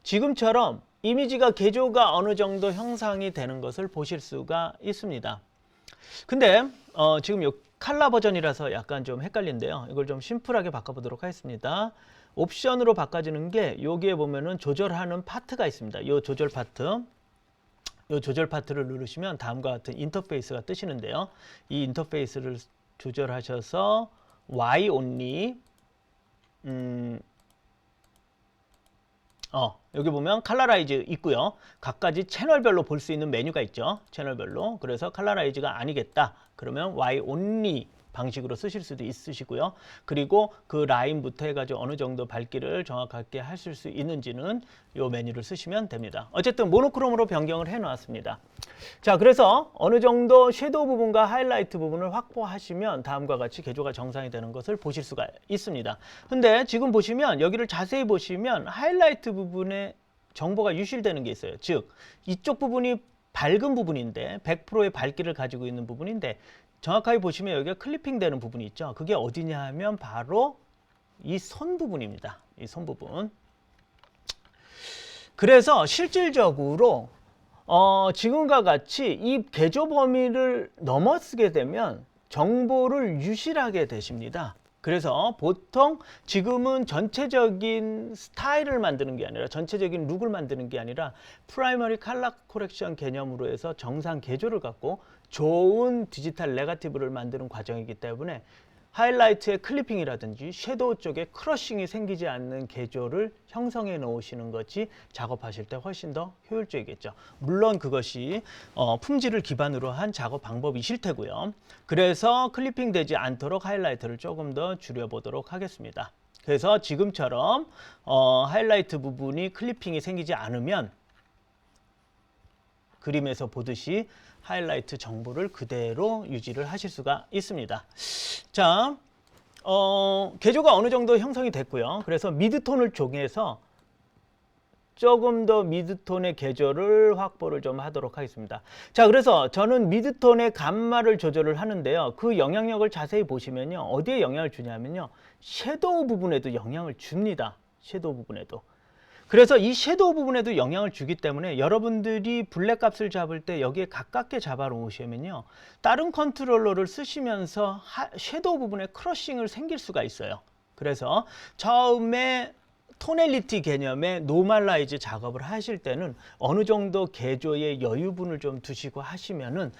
Speaker 1: 지금처럼 이미지가 개조가 어느 정도 형상이 되는 것을 보실 수가 있습니다. 근데 지금 요 칼라 버전이라서 약간 좀 헷갈린데요. 이걸 좀 심플하게 바꿔보도록 하겠습니다. 옵션으로 바꿔지는 게 여기에 보면은 조절하는 파트가 있습니다. 요 조절 파트. 요 조절 파트를 누르시면 다음과 같은 인터페이스가 뜨시는데요. 이 인터페이스를 조절하셔서 Y only, 여기 보면 칼라라이즈 있고요. 각가지 채널별로 볼 수 있는 메뉴가 있죠. 채널별로. 그래서 칼라라이즈가 아니겠다. 그러면 Y only 방식으로 쓰실 수도 있으시고요. 그리고 그 라인부터 해가지고 어느 정도 밝기를 정확하게 하실 수 있는지는 이 메뉴를 쓰시면 됩니다. 어쨌든 모노크롬으로 변경을 해 놨습니다. 자, 그래서 어느 정도 섀도우 부분과 하이라이트 부분을 확보하시면 다음과 같이 개조가 정상이 되는 것을 보실 수가 있습니다. 근데 지금 보시면 여기를 자세히 보시면 하이라이트 부분에 정보가 유실되는 게 있어요. 즉 이쪽 부분이 밝은 부분인데 100%의 밝기를 가지고 있는 부분인데, 정확하게 보시면 여기가 클리핑 되는 부분이 있죠. 그게 어디냐 하면 바로 이 손 부분입니다. 이 손 부분. 그래서 실질적으로 지금과 같이 이 개조 범위를 넘어서게 되면 정보를 유실하게 되십니다. 그래서 보통 지금은 전체적인 스타일을 만드는 게 아니라, 전체적인 룩을 만드는 게 아니라 프라이머리 컬러 코렉션 개념으로 해서 정상 개조를 갖고 좋은 디지털 네거티브를 만드는 과정이기 때문에 하이라이트의 클리핑이라든지 섀도우 쪽에 크러싱이 생기지 않는 개조를 형성해 놓으시는 것이 작업하실 때 훨씬 더 효율적이겠죠. 물론 그것이 품질을 기반으로 한 작업 방법이실 테고요. 그래서 클리핑 되지 않도록 하이라이트를 조금 더 줄여보도록 하겠습니다. 그래서 지금처럼 하이라이트 부분이 클리핑이 생기지 않으면 그림에서 보듯이 하이라이트 정보를 그대로 유지를 하실 수가 있습니다. 자, 개조가 어느 정도 형성이 됐고요. 그래서 미드톤을 정해서 조금 더 미드톤의 개조를 확보를 좀 하도록 하겠습니다. 자, 그래서 저는 미드톤의 감마를 조절을 하는데요. 그 영향력을 자세히 보시면요. 어디에 영향을 주냐면요. 섀도우 부분에도 영향을 줍니다. 섀도우 부분에도. 그래서 이 섀도우 부분에도 영향을 주기 때문에 여러분들이 블랙 값을 잡을 때 여기에 가깝게 잡아 놓으시면요. 다른 컨트롤러를 쓰시면서 섀도우 부분에 크러싱을 생길 수가 있어요. 그래서 처음에 토넬리티 개념의 노멀라이즈 작업을 하실 때는 어느 정도 개조의 여유분을 좀 두시고 하시면은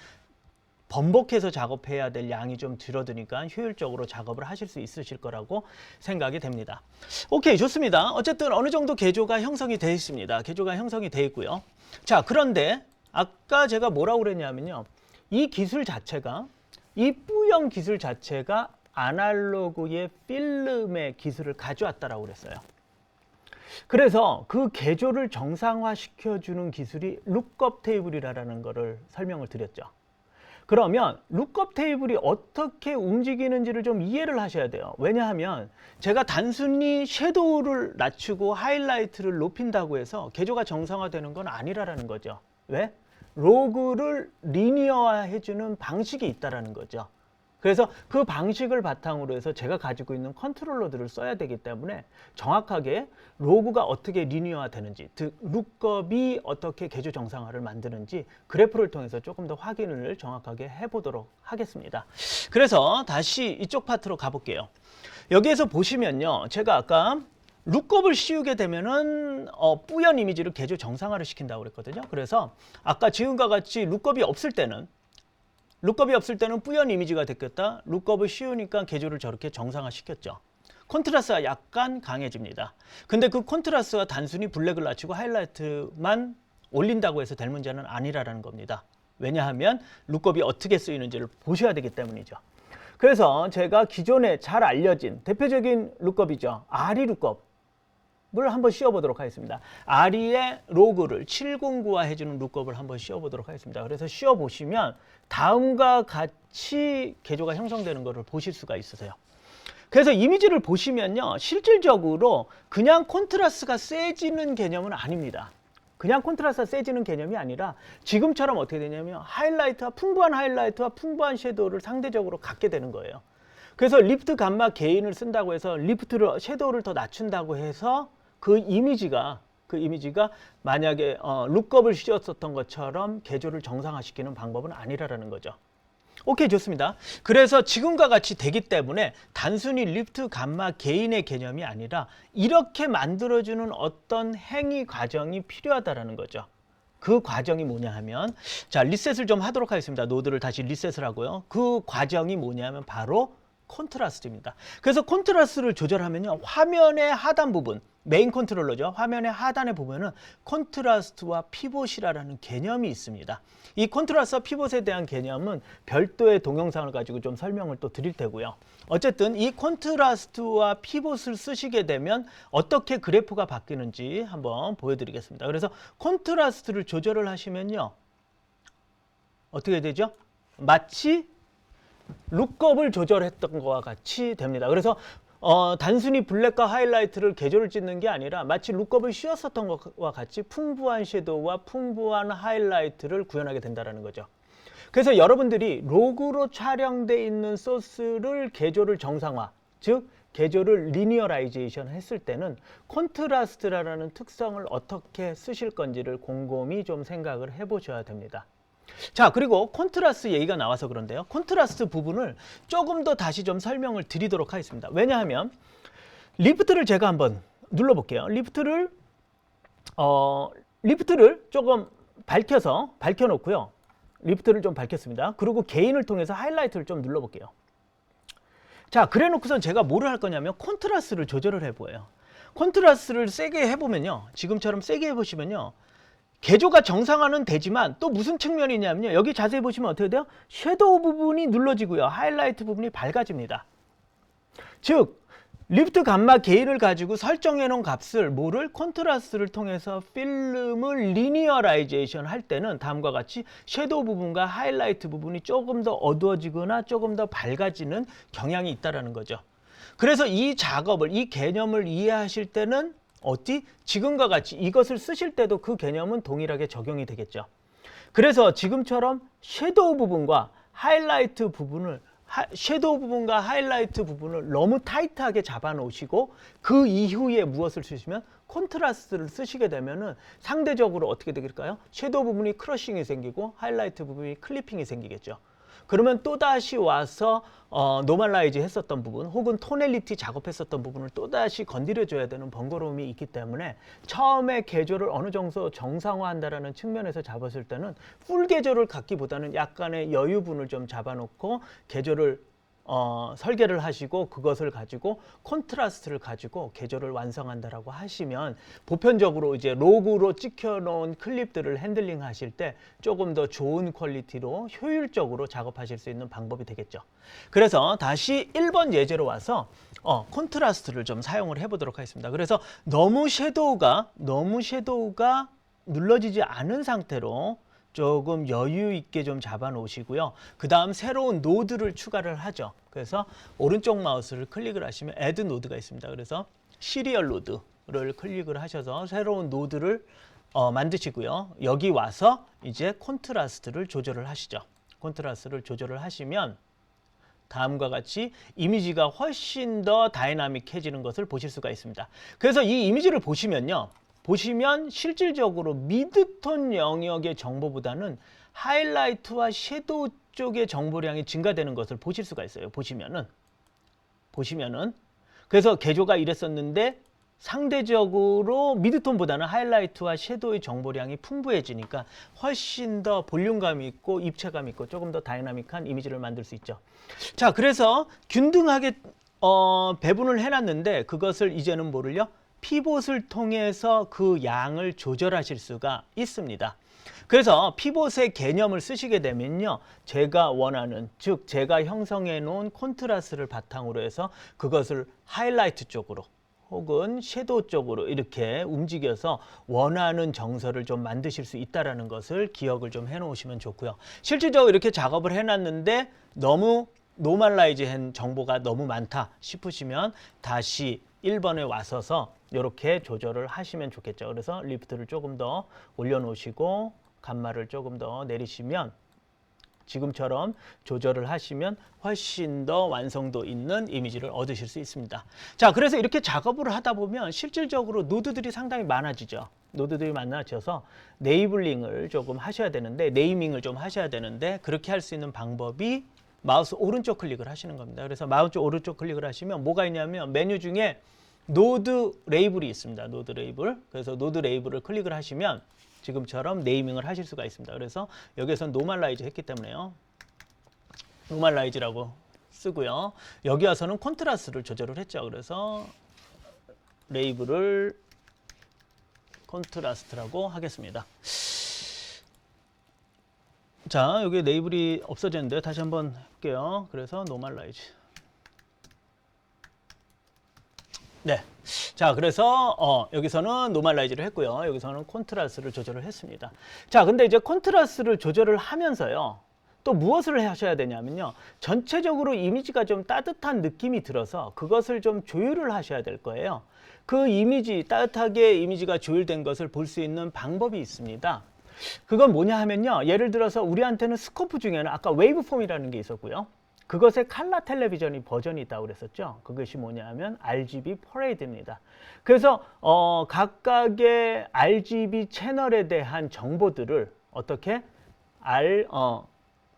Speaker 1: 번복해서 작업해야 될 양이 좀 줄어드니까 효율적으로 작업을 하실 수 있으실 거라고 생각이 됩니다. 오케이, 좋습니다. 어쨌든 어느 정도 개조가 형성이 되어 있습니다. 개조가 형성이 되어 있고요. 자, 그런데 아까 제가 뭐라고 그랬냐면요. 이 기술 자체가, 이 뿌연 기술 자체가 아날로그의 필름의 기술을 가져왔다라고 그랬어요. 그래서 그 개조를 정상화시켜주는 기술이 룩업 테이블이라는 거를 설명을 드렸죠. 그러면 룩업 테이블이 어떻게 움직이는지를 좀 이해를 하셔야 돼요. 왜냐하면 제가 단순히 섀도우를 낮추고 하이라이트를 높인다고 해서 개조가 정상화되는 건 아니라는 거죠. 왜? 로그를 리니어화 해주는 방식이 있다는 거죠. 그래서 그 방식을 바탕으로 해서 제가 가지고 있는 컨트롤러들을 써야 되기 때문에 정확하게 로그가 어떻게 리니어화 되는지, 즉 룩업이 어떻게 개조 정상화를 만드는지 그래프를 통해서 조금 더 확인을 정확하게 해보도록 하겠습니다. 그래서 다시 이쪽 파트로 가볼게요. 여기에서 보시면요, 제가 아까 룩업을 씌우게 되면은 뿌연 이미지를 개조 정상화를 시킨다고 그랬거든요. 그래서 아까 지금과 같이 룩업이 없을 때는 뿌연 이미지가 됐겠다. 룩업을 씌우니까 개조를 저렇게 정상화 시켰죠. 콘트라스가 약간 강해집니다. 근데 그 콘트라스가 단순히 블랙을 낮추고 하이라이트만 올린다고 해서 될 문제는 아니라는 겁니다. 왜냐하면 룩업이 어떻게 쓰이는지를 보셔야 되기 때문이죠. 그래서 제가 기존에 잘 알려진 대표적인 룩업이죠. 아리 룩업. 을 한번 씌워보도록 하겠습니다. 아리의 로그를 709화 해주는 룩업을 한번 씌워보도록 하겠습니다. 그래서 씌워보시면 다음과 같이 개조가 형성되는 것을 보실 수가 있으세요. 그래서 이미지를 보시면요, 실질적으로 그냥 콘트라스가 세지는 개념은 아닙니다. 그냥 콘트라스가 세지는 개념이 아니라 지금처럼 어떻게 되냐면 풍부한 하이라이트와 풍부한 섀도우를 상대적으로 갖게 되는 거예요. 그래서 리프트 감마 게인을 쓴다고 해서 섀도우를 더 낮춘다고 해서 그 이미지가 만약에 룩업을 씌웠었던 것처럼 개조를 정상화시키는 방법은 아니라는 거죠. 오케이, 좋습니다. 그래서 지금과 같이 되기 때문에 단순히 리프트 감마 게인의 개념이 아니라 이렇게 만들어주는 어떤 행위 과정이 필요하다는 거죠. 그 과정이 뭐냐 하면, 자, 리셋을 좀 하도록 하겠습니다. 노드를 다시 리셋을 하고요. 그 과정이 뭐냐 하면 바로 콘트라스트입니다. 그래서 콘트라스트를 조절하면요, 화면의 하단 부분, 메인 컨트롤러죠. 화면의 하단에 보면은 콘트라스트와 피봇이라는 개념이 있습니다. 이 콘트라스트와 피봇에 대한 개념은 별도의 동영상을 가지고 좀 설명을 또 드릴 테고요. 어쨌든 이 콘트라스트와 피봇을 쓰시게 되면 어떻게 그래프가 바뀌는지 한번 보여드리겠습니다. 그래서 콘트라스트를 조절을 하시면요, 어떻게 되죠? 마치 룩업을 조절했던 것과 같이 됩니다. 그래서 단순히 블랙과 하이라이트를 개조를 찍는 게 아니라 마치 룩업을 씌웠었던 것과 같이 풍부한 섀도우와 풍부한 하이라이트를 구현하게 된다는 거죠. 그래서 여러분들이 로그로 촬영되어 있는 소스를 개조를 정상화, 즉 개조를 리니어라이제이션 했을 때는 콘트라스트라는 특성을 어떻게 쓰실 건지를 곰곰이 좀 생각을 해보셔야 됩니다. 자, 그리고 콘트라스트 얘기가 나와서 그런데요, 콘트라스트 부분을 조금 더 다시 좀 설명을 드리도록 하겠습니다. 왜냐하면 리프트를 제가 한번 눌러볼게요. 리프트를 조금 밝혀놓고요. 리프트를 좀 밝혔습니다. 그리고 게인을 통해서 하이라이트를 좀 눌러볼게요. 자, 그래 놓고선 제가 뭐를 할 거냐면 콘트라스트를 조절을 해보여요. 콘트라스트를 세게 해보면요, 지금처럼 세게 해보시면요, 개조가 정상화는 되지만 또 무슨 측면이 있냐면요, 여기 자세히 보시면 어떻게 돼요? 섀도우 부분이 눌러지고요, 하이라이트 부분이 밝아집니다. 즉 리프트 감마 게인을 가지고 설정해 놓은 값을 뭐를 콘트라스트를 통해서 필름을 리니어라이제이션 할 때는 다음과 같이 섀도우 부분과 하이라이트 부분이 조금 더 어두워지거나 조금 더 밝아지는 경향이 있다는 거죠. 그래서 이 작업을, 이 개념을 이해하실 때는 지금과 같이 이것을 쓰실 때도 그 개념은 동일하게 적용이 되겠죠. 그래서 지금처럼 섀도우 부분과 하이라이트 부분을 너무 타이트하게 잡아 놓으시고 그 이후에 무엇을 쓰시면 콘트라스트를 쓰시게 되면은 상대적으로 어떻게 되길까요? 섀도우 부분이 크러싱이 생기고 하이라이트 부분이 클리핑이 생기겠죠. 그러면 또다시 와서 노멀라이즈 했었던 부분 혹은 토넬리티 작업했었던 부분을 또다시 건드려 줘야 되는 번거로움이 있기 때문에 처음에 개조를 어느 정도 정상화한다라는 측면에서 잡았을 때는 풀 개조를 갖기보다는 약간의 여유분을 좀 잡아놓고 개조를 설계를 하시고 그것을 가지고 콘트라스트를 가지고 개조를 완성한다라고 하시면 보편적으로 이제 로그로 찍혀 놓은 클립들을 핸들링 하실 때 조금 더 좋은 퀄리티로 효율적으로 작업하실 수 있는 방법이 되겠죠. 그래서 다시 1번 예제로 와서 콘트라스트를 좀 사용을 해 보도록 하겠습니다. 그래서 너무 섀도우가 눌러지지 않은 상태로 조금 여유 있게 좀 잡아 놓으시고요. 그 다음 새로운 노드를 추가를 하죠. 그래서 오른쪽 마우스를 클릭을 하시면 add 노드가 있습니다. 그래서 시리얼 노드를 클릭을 하셔서 새로운 노드를 만드시고요. 여기 와서 이제 콘트라스트를 조절을 하시죠. 콘트라스트를 조절을 하시면 다음과 같이 이미지가 훨씬 더 다이나믹해지는 것을 보실 수가 있습니다. 그래서 이 이미지를 보시면 실질적으로 미드톤 영역의 정보보다는 하이라이트와 섀도우 쪽의 정보량이 증가되는 것을 보실 수가 있어요. 보시면은 그래서 개조가 이랬었는데 상대적으로 미드톤보다는 하이라이트와 섀도우의 정보량이 풍부해지니까 훨씬 더 볼륨감 있고 입체감 있고 조금 더 다이나믹한 이미지를 만들 수 있죠. 자, 그래서 균등하게 배분을 해놨는데 그것을 이제는 뭐를요? 피봇을 통해서 그 양을 조절하실 수가 있습니다. 그래서 피봇의 개념을 쓰시게 되면요, 제가 원하는, 즉 제가 형성해 놓은 콘트라스트를 바탕으로 해서 그것을 하이라이트 쪽으로 혹은 섀도우 쪽으로 이렇게 움직여서 원하는 정서를 좀 만드실 수 있다는 것을 기억을 좀 해 놓으시면 좋고요. 실질적으로 이렇게 작업을 해놨는데 너무 노멀라이즈한 정보가 너무 많다 싶으시면 다시 1번에 와서서 이렇게 조절을 하시면 좋겠죠. 그래서 리프트를 조금 더 올려놓으시고 감마를 조금 더 내리시면 지금처럼 조절을 하시면 훨씬 더 완성도 있는 이미지를 얻으실 수 있습니다. 자, 그래서 이렇게 작업을 하다 보면 실질적으로 노드들이 상당히 많아지죠. 노드들이 많아져서 네이블링을 조금 하셔야 되는데, 네이밍을 좀 하셔야 되는데, 그렇게 할 수 있는 방법이 마우스 오른쪽 클릭을 하시는 겁니다. 그래서 마우스 오른쪽 클릭을 하시면 뭐가 있냐면 메뉴 중에 노드 레이블이 있습니다. 노드 레이블. 그래서 노드 레이블을 클릭을 하시면 지금처럼 네이밍을 하실 수가 있습니다. 그래서 여기에서 노멀라이즈 했기 때문에요, 노멀라이즈라고 쓰고요. 여기 와서는 콘트라스트를 조절을 했죠. 그래서 레이블을 콘트라스트라고 하겠습니다. 자, 여기 레이블이 없어졌는데 다시 한번 할게요. 그래서 노멀라이즈. 네. 자, 그래서 여기서는 노멀라이즈를 했고요. 여기서는 콘트라스트를 조절을 했습니다. 자, 근데 이제 콘트라스트를 조절을 하면서요, 또 무엇을 하셔야 되냐면요, 전체적으로 이미지가 좀 따뜻한 느낌이 들어서 그것을 좀 조율을 하셔야 될 거예요. 그 이미지, 따뜻하게 이미지가 조율된 것을 볼 수 있는 방법이 있습니다. 그건 뭐냐 하면요, 예를 들어서 우리한테는 스코프 중에는 아까 웨이브폼이라는 게 있었고요, 그것의 칼라 텔레비전이 버전이 있다고 그랬었죠. 그것이 뭐냐 하면 RGB 퍼레이드입니다. 그래서 각각의 RGB 채널에 대한 정보들을 어떻게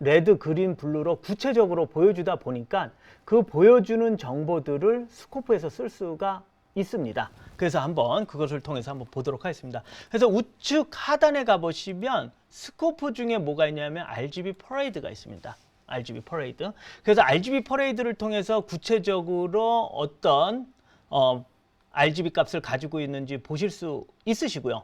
Speaker 1: 레드, 그린, 블루로 구체적으로 보여주다 보니까 그 보여주는 정보들을 스코프에서 쓸 수가 있습니다. 그래서 한번 그것을 통해서 한번 보도록 하겠습니다. 그래서 우측 하단에 가보시면 스코프 중에 뭐가 있냐면 RGB 퍼레이드가 있습니다. RGB 퍼레이드. 그래서 RGB 퍼레이드를 통해서 구체적으로 어떤 RGB 값을 가지고 있는지 보실 수 있으시고요.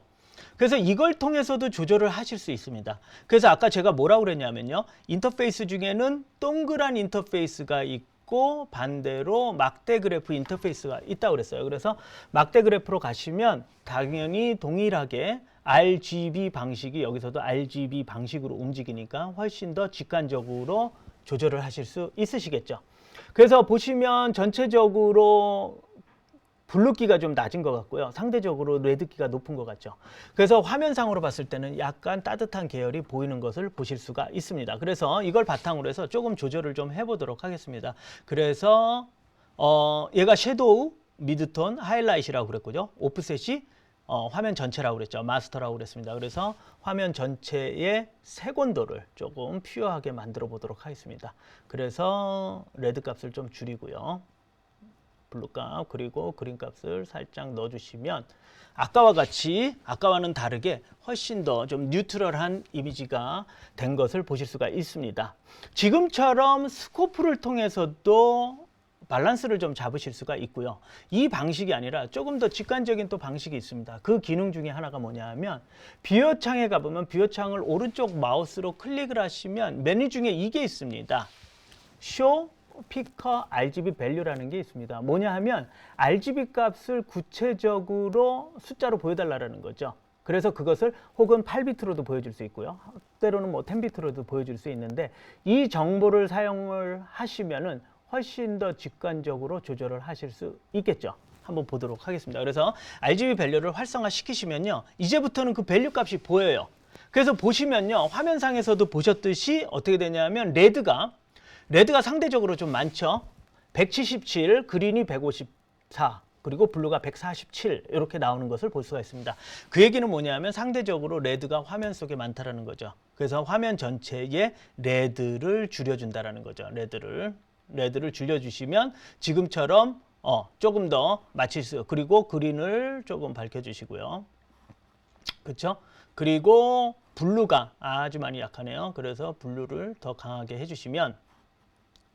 Speaker 1: 그래서 이걸 통해서도 조절을 하실 수 있습니다. 그래서 아까 제가 뭐라고 그랬냐면요. 인터페이스 중에는 동그란 인터페이스가 있고 반대로 막대 그래프 인터페이스가 있다고 그랬어요. 그래서 막대 그래프로 가시면 당연히 동일하게 RGB 방식이 여기서도 RGB 방식으로 움직이니까 훨씬 더 직관적으로 조절을 하실 수 있으시겠죠. 그래서 보시면 전체적으로 블루기가 좀 낮은 것 같고요. 상대적으로 레드기가 높은 것 같죠. 그래서 화면상으로 봤을 때는 약간 따뜻한 계열이 보이는 것을 보실 수가 있습니다. 그래서 이걸 바탕으로 해서 조금 조절을 좀 해보도록 하겠습니다. 그래서 얘가 섀도우, 미드톤, 하이라이트라고 그랬고요. 오프셋이 화면 전체라고 그랬죠. 마스터라고 그랬습니다. 그래서 화면 전체의 색온도를 조금 퓨어하게 만들어 보도록 하겠습니다. 그래서 레드 값을 좀 줄이고요. 블루 값 그리고 그린 값을 살짝 넣어주시면 아까와 같이 아까와는 다르게 훨씬 더 좀 뉴트럴한 이미지가 된 것을 보실 수가 있습니다. 지금처럼 스코프를 통해서도 밸런스를 좀 잡으실 수가 있고요. 이 방식이 아니라 조금 더 직관적인 또 방식이 있습니다. 그 기능 중에 하나가 뭐냐 하면 비어창에 가보면 비어창을 오른쪽 마우스로 클릭을 하시면 메뉴 중에 이게 있습니다. 쇼 피커 RGB 밸류라는 게 있습니다. 뭐냐 하면 RGB 값을 구체적으로 숫자로 보여달라는 거죠. 그래서 그것을 혹은 8비트로도 보여줄 수 있고요. 때로는 뭐 10비트로도 보여줄 수 있는데 이 정보를 사용을 하시면은 훨씬 더 직관적으로 조절을 하실 수 있겠죠. 한번 보도록 하겠습니다. 그래서 RGB 밸류를 활성화 시키시면요. 이제부터는 그 밸류 값이 보여요. 그래서 보시면요. 화면상에서도 보셨듯이 어떻게 되냐면 레드가 상대적으로 좀 많죠. 177, 그린이 154, 그리고 블루가 147 이렇게 나오는 것을 볼 수가 있습니다. 그 얘기는 뭐냐면 상대적으로 레드가 화면 속에 많다라는 거죠. 그래서 화면 전체에 레드를 줄여준다라는 거죠. 레드를 줄여주시면 지금처럼 조금 더 맞출 수, 그리고 그린을 조금 밝혀주시고요. 그렇죠? 그리고 블루가 아주 많이 약하네요. 그래서 블루를 더 강하게 해주시면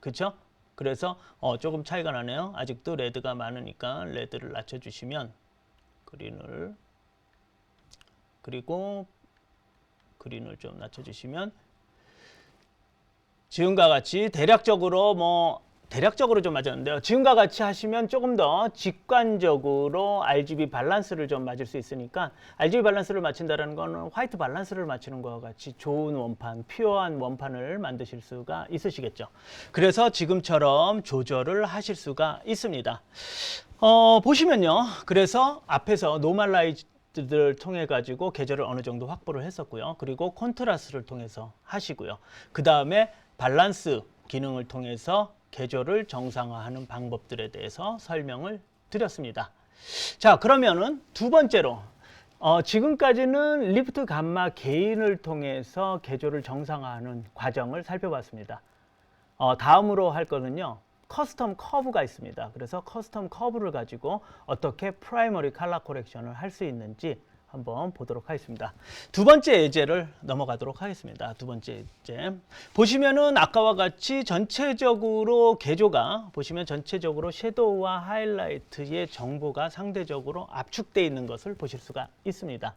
Speaker 1: 그렇죠? 그래서 조금 차이가 나네요. 아직도 레드가 많으니까 레드를 낮춰주시면 그리고 그린을 좀 낮춰주시면 지금과 같이 대략적으로 좀 맞았는데요. 지금과 같이 하시면 조금 더 직관적으로 RGB 밸런스를 좀 맞을 수 있으니까 RGB 밸런스를 맞춘다는 거는 화이트 밸런스를 맞추는 것과 같이 좋은 원판, 퓨어한 원판을 만드실 수가 있으시겠죠. 그래서 지금처럼 조절을 하실 수가 있습니다. 보시면요. 그래서 앞에서 노멀라이즈를 통해 가지고 계절을 어느 정도 확보를 했었고요. 그리고 콘트라스트를 통해서 하시고요. 그 다음에 밸런스 기능을 통해서 계절을 정상화하는 방법들에 대해서 설명을 드렸습니다. 자, 그러면은 두 번째로 지금까지는 리프트 감마 게인을 통해서 계절을 정상화하는 과정을 살펴봤습니다. 다음으로 할 거는요. 커스텀 커브가 있습니다. 그래서 커스텀 커브를 가지고 어떻게 프라이머리 컬러 코렉션을 할 수 있는지 한번 보도록 하겠습니다. 두 번째 예제를 넘어가도록 하겠습니다. 두 번째 예제. 보시면은 아까와 같이 전체적으로 개조가 보시면 전체적으로 섀도우와 하이라이트의 정보가 상대적으로 압축되어 있는 것을 보실 수가 있습니다.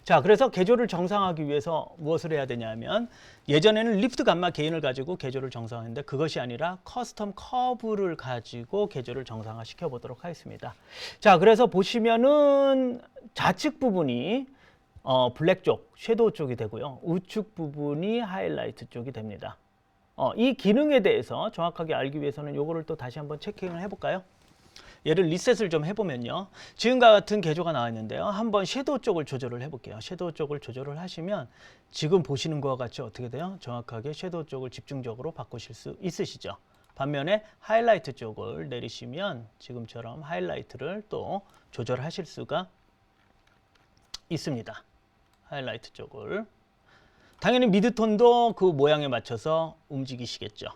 Speaker 1: 자, 그래서 개조를 정상화하기 위해서 무엇을 해야 되냐면 예전에는 리프트 감마 게인을 가지고 개조를 정상화했는데 그것이 아니라 커스텀 커브를 가지고 개조를 정상화 시켜 보도록 하겠습니다. 자, 그래서 보시면은 좌측 부분이 블랙 쪽, 섀도우 쪽이 되고요. 우측 부분이 하이라이트 쪽이 됩니다. 이 기능에 대해서 정확하게 알기 위해서는 요거를 또 다시 한번 체킹을 해볼까요? 얘를 리셋을 좀 해보면요. 지금과 같은 개조가 나와 있는데요. 한번 섀도우 쪽을 조절을 해볼게요. 섀도우 쪽을 조절을 하시면 지금 보시는 것과 같이 어떻게 돼요? 정확하게 섀도우 쪽을 집중적으로 바꾸실 수 있으시죠. 반면에 하이라이트 쪽을 내리시면 지금처럼 하이라이트를 또 조절하실 수가 있습니다. 하이라이트 쪽을. 당연히 미드톤도 그 모양에 맞춰서 움직이시겠죠.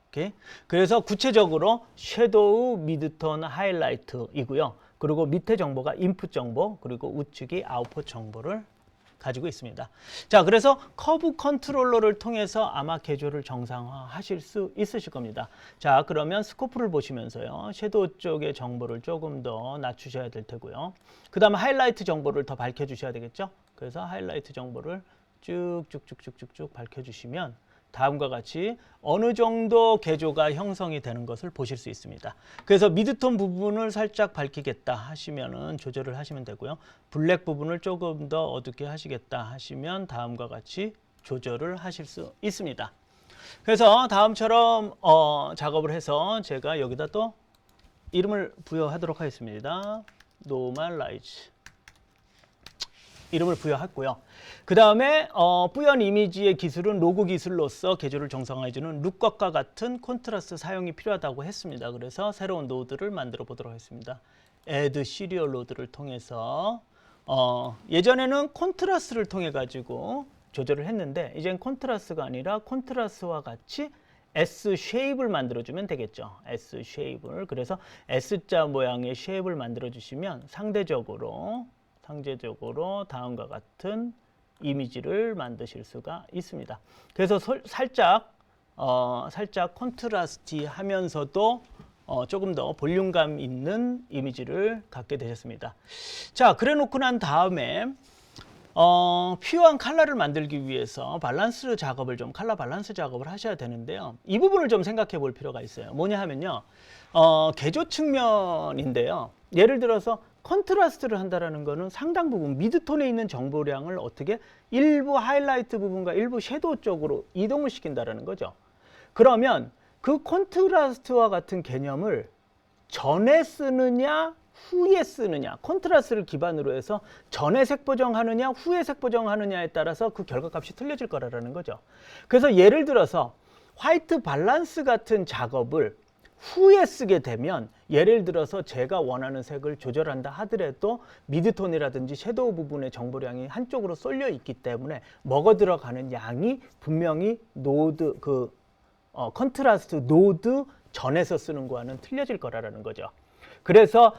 Speaker 1: 오케이? 그래서 구체적으로 섀도우, 미드톤, 하이라이트이고요. 그리고 밑에 정보가 인풋 정보, 그리고 우측이 아웃풋 정보를 가지고 있습니다. 자, 그래서 커브 컨트롤러를 통해서 아마 개조를 정상화하실 수 있으실 겁니다. 자, 그러면 스코프를 보시면서요. 섀도우 쪽의 정보를 조금 더 낮추셔야 될 테고요. 그 다음에 하이라이트 정보를 더 밝혀주셔야 되겠죠. 그래서 하이라이트 정보를 쭉쭉쭉쭉쭉 밝혀주시면 다음과 같이 어느 정도 개조가 형성이 되는 것을 보실 수 있습니다. 그래서 미드톤 부분을 살짝 밝히겠다 하시면은 조절을 하시면 되고요. 블랙 부분을 조금 더 어둡게 하시겠다 하시면 다음과 같이 조절을 하실 수 있습니다. 그래서 다음처럼 작업을 해서 제가 여기다 또 이름을 부여하도록 하겠습니다. 노멀라이즈 이름을 부여했고요. 그 다음에 뿌연 이미지의 기술은 로고 기술로서 개조를 정상화해주는 룩것과 같은 콘트라스트 사용이 필요하다고 했습니다. 그래서 새로운 노드를 만들어 보도록 하겠습니다. add serial 노드를 통해서 예전에는 콘트라스트를 통해 가지고 조절을 했는데 이젠 콘트라스트가 아니라 콘트라스트와 같이 S 쉐입을 만들어주면 되겠죠. S 쉐입을. 그래서 S자 모양의 쉐입을 만들어주시면 상대적으로 다음과 같은 이미지를 만드실 수가 있습니다. 그래서 살짝 콘트라스티하면서도 조금 더 볼륨감 있는 이미지를 갖게 되셨습니다. 자, 그래 놓고 난 다음에 필요한 컬러를 만들기 위해서 컬러 밸런스 작업을 하셔야 되는데요. 이 부분을 좀 생각해 볼 필요가 있어요. 뭐냐 하면요. 개조 측면인데요. 예를 들어서 컨트라스트를 한다라는 거는 상당 부분 미드톤에 있는 정보량을 어떻게 일부 하이라이트 부분과 일부 섀도우 쪽으로 이동을 시킨다라는 거죠. 그러면 그 컨트라스트와 같은 개념을 전에 쓰느냐 후에 쓰느냐, 컨트라스트를 기반으로 해서 전에 색 보정하느냐 후에 색 보정하느냐에 따라서 그 결과값이 틀려질 거라는 거죠. 그래서 예를 들어서 화이트 밸런스 같은 작업을 후에 쓰게 되면 예를 들어서 제가 원하는 색을 조절한다 하더라도 미드톤이라든지 섀도우 부분의 정보량이 한쪽으로 쏠려 있기 때문에 먹어 들어가는 양이 분명히 컨트라스트 노드 전에서 쓰는 거와는 틀려질 거라는 거죠. 그래서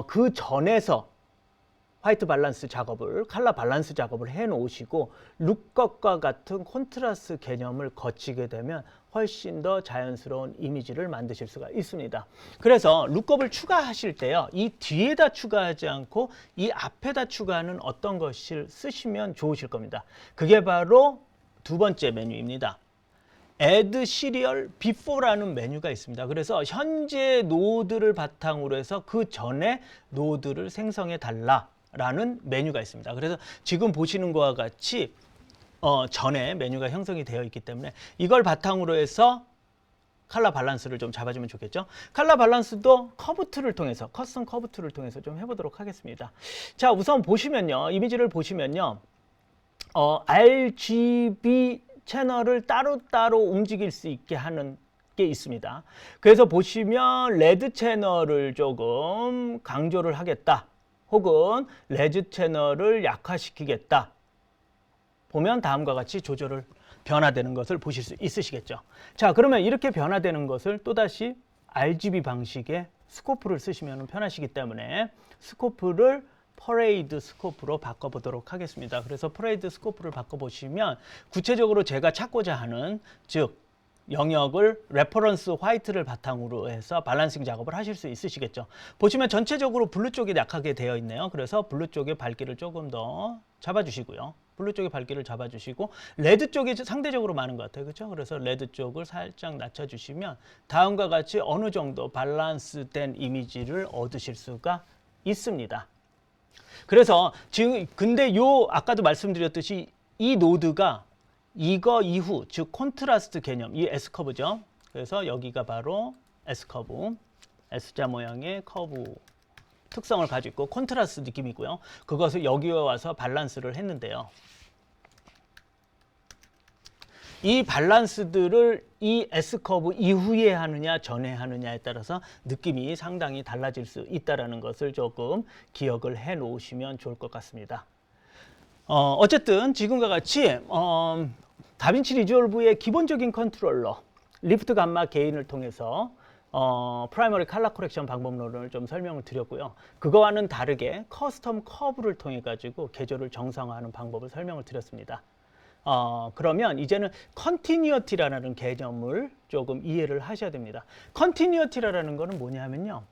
Speaker 1: 그 전에서 화이트 밸런스 작업을, 컬러 밸런스 작업을 해 놓으시고 룩것과 같은 콘트라스트 개념을 거치게 되면 훨씬 더 자연스러운 이미지를 만드실 수가 있습니다. 그래서 룩업을 추가하실 때요, 이 뒤에다 추가하지 않고 이 앞에다 추가하는 어떤 것을 쓰시면 좋으실 겁니다. 그게 바로 두 번째 메뉴입니다. Add Serial Before라는 메뉴가 있습니다. 그래서 현재 노드를 바탕으로 해서 그 전에 노드를 생성해 달라라는 메뉴가 있습니다. 그래서 지금 보시는 것과 같이 전에 메뉴가 형성이 되어 있기 때문에 이걸 바탕으로 해서 컬러 밸런스를 좀 잡아주면 좋겠죠. 컬러 밸런스도 커브 툴을 통해서, 커스텀 커브 툴을 통해서 좀 해보도록 하겠습니다. 자, 우선 보시면요, 이미지를 보시면요, RGB 채널을 따로따로 움직일 수 있게 하는 게 있습니다. 그래서 보시면 레드 채널을 조금 강조를 하겠다, 혹은 레드 채널을 약화시키겠다 보면 다음과 같이 조절을 변화되는 것을 보실 수 있으시겠죠. 자, 그러면 이렇게 변화되는 것을 또다시 RGB 방식의 스코프를 쓰시면 편하시기 때문에 스코프를 퍼레이드 스코프로 바꿔보도록 하겠습니다. 그래서 퍼레이드 스코프를 바꿔보시면 구체적으로 제가 찾고자 하는, 즉 영역을 레퍼런스 화이트를 바탕으로 해서 밸런싱 작업을 하실 수 있으시겠죠. 보시면 전체적으로 블루 쪽이 약하게 되어 있네요. 그래서 블루 쪽의 밝기를 조금 더 잡아주시고요. 블루 쪽의 밝기를 잡아주시고 레드 쪽이 상대적으로 많은 것 같아요. 그렇죠? 그래서 레드 쪽을 살짝 낮춰주시면 다음과 같이 어느 정도 밸런스된 이미지를 얻으실 수가 있습니다. 그래서 지금 근데 아까도 말씀드렸듯이 이 노드가 이거 이후, 즉 콘트라스트 개념, 이 S커브죠. 그래서 여기가 바로 S커브, S자 모양의 커브 특성을 가지고 있고 콘트라스트 느낌이고요. 그것을 여기에 와서 밸런스를 했는데요. 이 밸런스들을 이 S커브 이후에 하느냐 전에 하느냐에 따라서 느낌이 상당히 달라질 수 있다는 것을 조금 기억을 해 놓으시면 좋을 것 같습니다. 어쨌든 지금과 같이 다빈치 리졸브의 기본적인 컨트롤러 리프트 감마 게인을 통해서 프라이머리 컬러 코렉션 방법론을 좀 설명을 드렸고요. 그거와는 다르게 커스텀 커브를 통해 가지고 계절을 정상화하는 방법을 설명을 드렸습니다. 그러면 이제는 컨티뉴어티라는 개념을 조금 이해를 하셔야 됩니다. 컨티뉴어티라는 거는 뭐냐면요.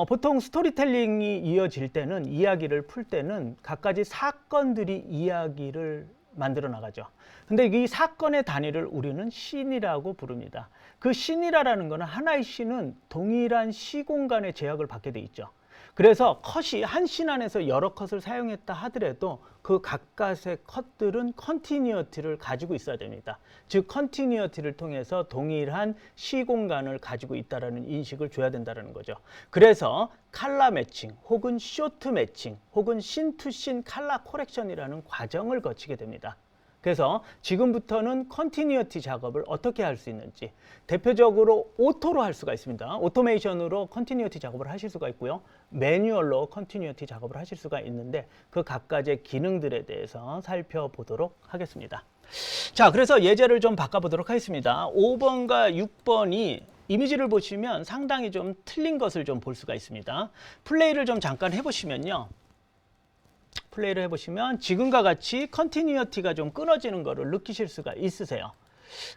Speaker 1: 보통 스토리텔링이 이어질 때는, 이야기를 풀 때는 갖가지 사건들이 이야기를 만들어 나가죠. 근데 이 사건의 단위를 우리는 씬이라고 부릅니다. 그 씬이라는 거는 하나의 씬은 동일한 시공간의 제약을 받게 돼 있죠. 그래서 컷이 한 씬 안에서 여러 컷을 사용했다 하더라도 그 각각의 컷들은 컨티뉴어티를 가지고 있어야 됩니다. 즉 컨티뉴어티를 통해서 동일한 시공간을 가지고 있다는 인식을 줘야 된다는 거죠. 그래서 컬러 매칭 혹은 쇼트 매칭 혹은 씬 투 씬 컬러 코렉션이라는 과정을 거치게 됩니다. 그래서 지금부터는 컨티뉴어티 작업을 어떻게 할 수 있는지, 대표적으로 오토로 할 수가 있습니다. 오토메이션으로 컨티뉴어티 작업을 하실 수가 있고요. 매뉴얼로 컨티뉴어티 작업을 하실 수가 있는데 그 각가지의 기능들에 대해서 살펴보도록 하겠습니다. 자, 그래서 예제를 좀 바꿔보도록 하겠습니다. 5번과 6번이 이미지를 보시면 상당히 좀 틀린 것을 좀 볼 수가 있습니다. 플레이를 좀 잠깐 해보시면요. 플레이를 해보시면 지금과 같이 컨티뉴어티가 좀 끊어지는 것을 느끼실 수가 있으세요.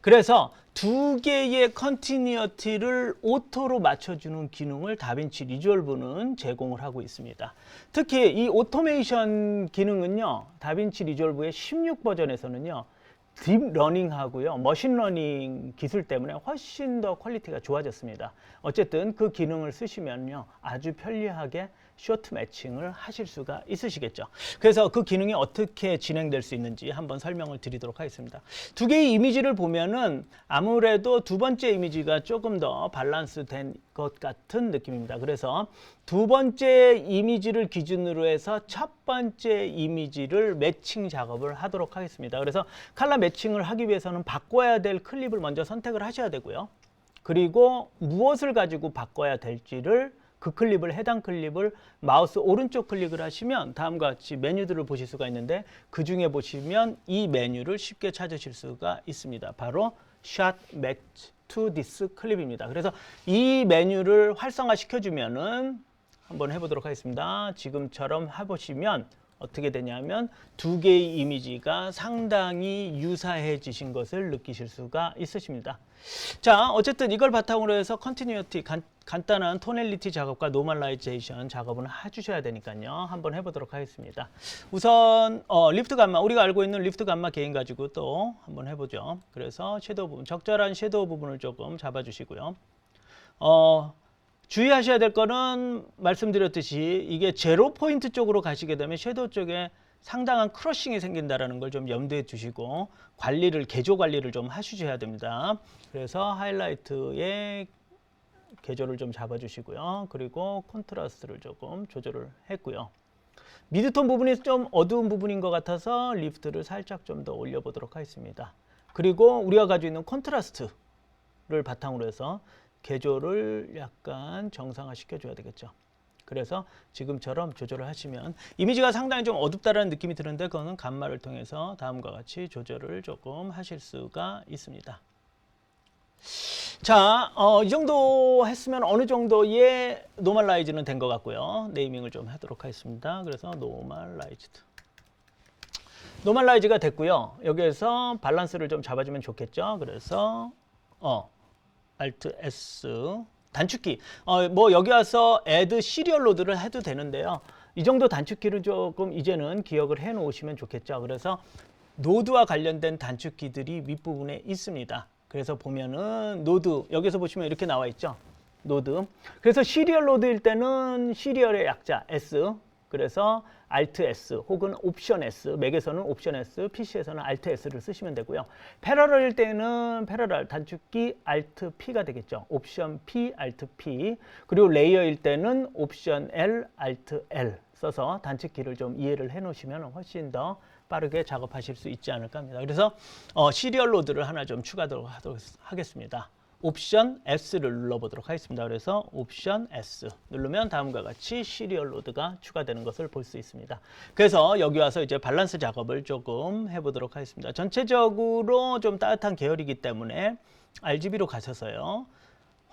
Speaker 1: 그래서 두 개의 컨티뉴어티를 오토로 맞춰주는 기능을 다빈치 리졸브는 제공을 하고 있습니다. 특히 이 오토메이션 기능은요, 다빈치 리졸브의 16버전에서는요, 딥러닝하고요, 머신러닝 기술 때문에 훨씬 더 퀄리티가 좋아졌습니다. 어쨌든 그 기능을 쓰시면요, 아주 편리하게 쇼트 매칭을 하실 수가 있으시겠죠. 그래서 그 기능이 어떻게 진행될 수 있는지 한번 설명을 드리도록 하겠습니다. 두 개의 이미지를 보면은 아무래도 두 번째 이미지가 조금 더 밸런스 된 것 같은 느낌입니다. 그래서 두 번째 이미지를 기준으로 해서 첫 번째 이미지를 매칭 작업을 하도록 하겠습니다. 그래서 컬러 매칭을 하기 위해서는 바꿔야 될 클립을 먼저 선택을 하셔야 되고요. 그리고 무엇을 가지고 바꿔야 될지를 그 클립을, 해당 클립을 마우스 오른쪽 클릭을 하시면 다음과 같이 메뉴들을 보실 수가 있는데 그 중에 보시면 이 메뉴를 쉽게 찾으실 수가 있습니다. 바로 Shot Match to this 클립입니다. 그래서 이 메뉴를 활성화 시켜주면은 한번 해보도록 하겠습니다. 지금처럼 해보시면 어떻게 되냐면 두 개의 이미지가 상당히 유사해지신 것을 느끼실 수가 있으십니다. 자, 어쨌든 이걸 바탕으로 해서 컨티뉴어티, 간단한 토넬리티 작업과 노멀라이제이션 작업은 해주셔야 되니까요. 한번 해보도록 하겠습니다. 우선 리프트 감마, 우리가 알고 있는 리프트 감마 개인 가지고 또 한번 해보죠. 그래서 섀도우 부분, 적절한 섀도우 부분을 조금 잡아주시고요. 주의하셔야 될 거는 말씀드렸듯이 이게 제로 포인트 쪽으로 가시게 되면 섀도우 쪽에 상당한 크러싱이 생긴다는 걸 좀 염두에 두시고 개조 관리를 좀 하셔야 됩니다. 그래서 하이라이트의 개조를 좀 잡아주시고요. 그리고 콘트라스트를 조금 조절을 했고요. 미드톤 부분이 좀 어두운 부분인 것 같아서 리프트를 살짝 좀 더 올려보도록 하겠습니다. 그리고 우리가 가지고 있는 콘트라스트를 바탕으로 해서 개조를 약간 정상화 시켜줘야 되겠죠. 그래서 지금처럼 조절을 하시면 이미지가 상당히 좀 어둡다는 느낌이 드는데 그거는 감마를 통해서 다음과 같이 조절을 조금 하실 수가 있습니다. 자, 이 정도 했으면 어느 정도의 노멀라이즈는 된 것 같고요. 네이밍을 좀 하도록 하겠습니다. 그래서 노멀라이즈가 됐고요. 여기에서 밸런스를 좀 잡아주면 좋겠죠. 그래서 Alt S 단축키, 뭐 여기 와서 add 시리얼 로드를 해도 되는데요. 이 정도 단축키를 조금 이제는 기억을 해 놓으시면 좋겠죠. 그래서 노드와 관련된 단축키들이 윗부분에 있습니다. 그래서 보면은 노드, 여기서 보시면 이렇게 나와 있죠. 노드. 그래서 시리얼 로드일 때는 시리얼의 약자 S, 그래서 Alt S 혹은 옵션 S, 맥에서는 옵션 S, PC에서는 Alt S를 쓰시면 되고요. 패러럴일 때는 패러럴 단축키 Alt P가 되겠죠. 옵션 P, Alt P. 그리고 레이어일 때는 옵션 L, Alt L 써서 단축키를 좀 이해를 해 놓으시면 훨씬 더 빠르게 작업하실 수 있지 않을까 합니다. 그래서 시리얼 로드를 하나 좀 추가하도록 하겠습니다. 옵션 S를 눌러보도록 하겠습니다. 그래서 옵션 S 누르면 다음과 같이 시리얼 로드가 추가되는 것을 볼 수 있습니다. 그래서 여기 와서 이제 밸런스 작업을 조금 해보도록 하겠습니다. 전체적으로 좀 따뜻한 계열이기 때문에 RGB로 가셔서요.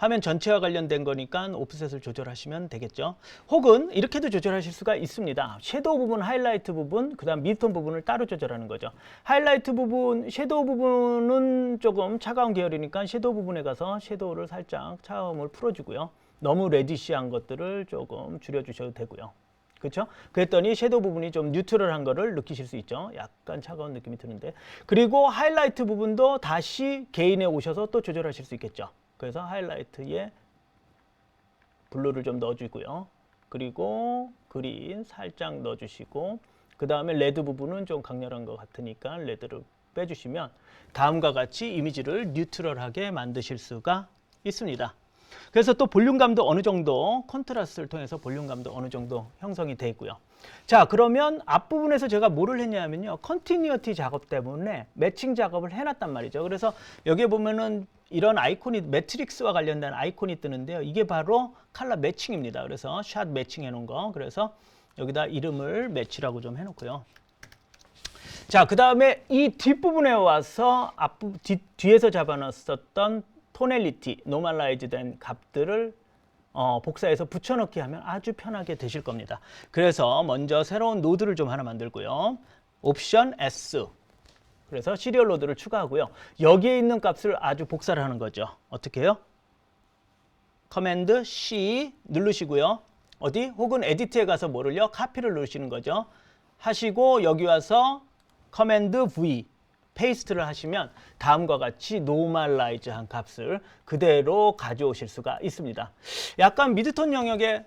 Speaker 1: 화면 전체와 관련된 거니까 오프셋을 조절하시면 되겠죠. 혹은 이렇게도 조절하실 수가 있습니다. 섀도우 부분, 하이라이트 부분, 그 다음 미드톤 부분을 따로 조절하는 거죠. 하이라이트 부분, 섀도우 부분은 조금 차가운 계열이니까 섀도우 부분에 가서 섀도우를 살짝 차가움을 풀어주고요. 너무 레디시한 것들을 조금 줄여주셔도 되고요. 그렇죠? 그랬더니 섀도우 부분이 좀 뉴트럴한 거를 느끼실 수 있죠. 약간 차가운 느낌이 드는데. 그리고 하이라이트 부분도 다시 개인에 오셔서 또 조절하실 수 있겠죠. 그래서 하이라이트에 블루를 좀 넣어주고요. 그리고 그린 살짝 넣어주시고 그 다음에 레드 부분은 좀 강렬한 것 같으니까 레드를 빼주시면 다음과 같이 이미지를 뉴트럴하게 만드실 수가 있습니다. 그래서 또 볼륨감도 어느 정도 컨트라스트를 통해서 볼륨감도 어느 정도 형성이 돼 있고요. 자, 그러면 앞부분에서 제가 뭐를 했냐면요. 컨티뉴어티 작업 때문에 매칭 작업을 해놨단 말이죠. 그래서 여기에 보면은 이런 아이콘이 매트릭스와 관련된 아이콘이 뜨는데요. 이게 바로 컬러 매칭입니다. 그래서 샷 매칭 해놓은 거. 그래서 여기다 이름을 매치라고 좀 해놓고요. 자, 그 다음에 이 뒷부분에 와서 뒤에서 잡아놨었던 토넬리티, 노멀라이즈 된 값들을 복사해서 붙여넣기 하면 아주 편하게 되실 겁니다. 그래서 먼저 새로운 노드를 좀 하나 만들고요. 옵션 S. 그래서 시리얼 노드를 추가하고요. 여기에 있는 값을 아주 복사를 하는 거죠. 어떻게 해요? 커맨드 C 누르시고요. 어디? 혹은 에디트에 가서 뭐를요? 카피를 누르시는 거죠. 하시고 여기 와서 커맨드 V 페이스트를 하시면 다음과 같이 노멀라이즈한 값을 그대로 가져오실 수가 있습니다. 약간 미드톤 영역에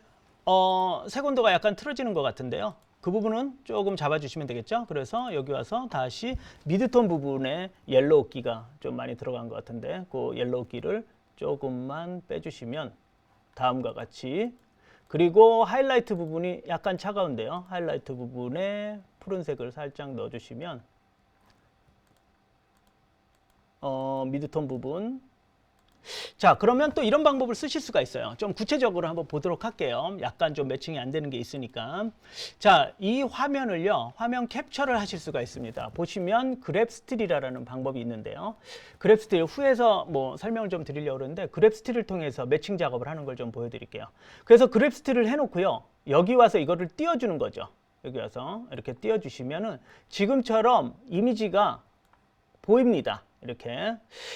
Speaker 1: 색온도가 약간 틀어지는 것 같은데요. 그 부분은 조금 잡아주시면 되겠죠. 그래서 여기 와서 다시 미드톤 부분에 옐로우기가 좀 많이 들어간 것 같은데 그 옐로우기를 조금만 빼주시면 다음과 같이 그리고 하이라이트 부분이 약간 차가운데요. 하이라이트 부분에 푸른색을 살짝 넣어주시면 미드톤 부분. 자, 그러면 또 이런 방법을 쓰실 수가 있어요. 좀 구체적으로 한번 보도록 할게요. 약간 좀 매칭이 안 되는 게 있으니까. 자, 이 화면을요, 화면 캡처를 하실 수가 있습니다. 보시면 그랩스틸이라는 방법이 있는데요. 그랩스틸 후에서 뭐 설명을 좀 드리려고 그러는데 그랩스틸을 통해서 매칭 작업을 하는 걸 좀 보여드릴게요. 그래서 그랩스틸을 해놓고요. 여기 와서 이거를 띄워주는 거죠. 여기 와서 이렇게 띄워주시면은 지금처럼 이미지가 보입니다. 이렇게.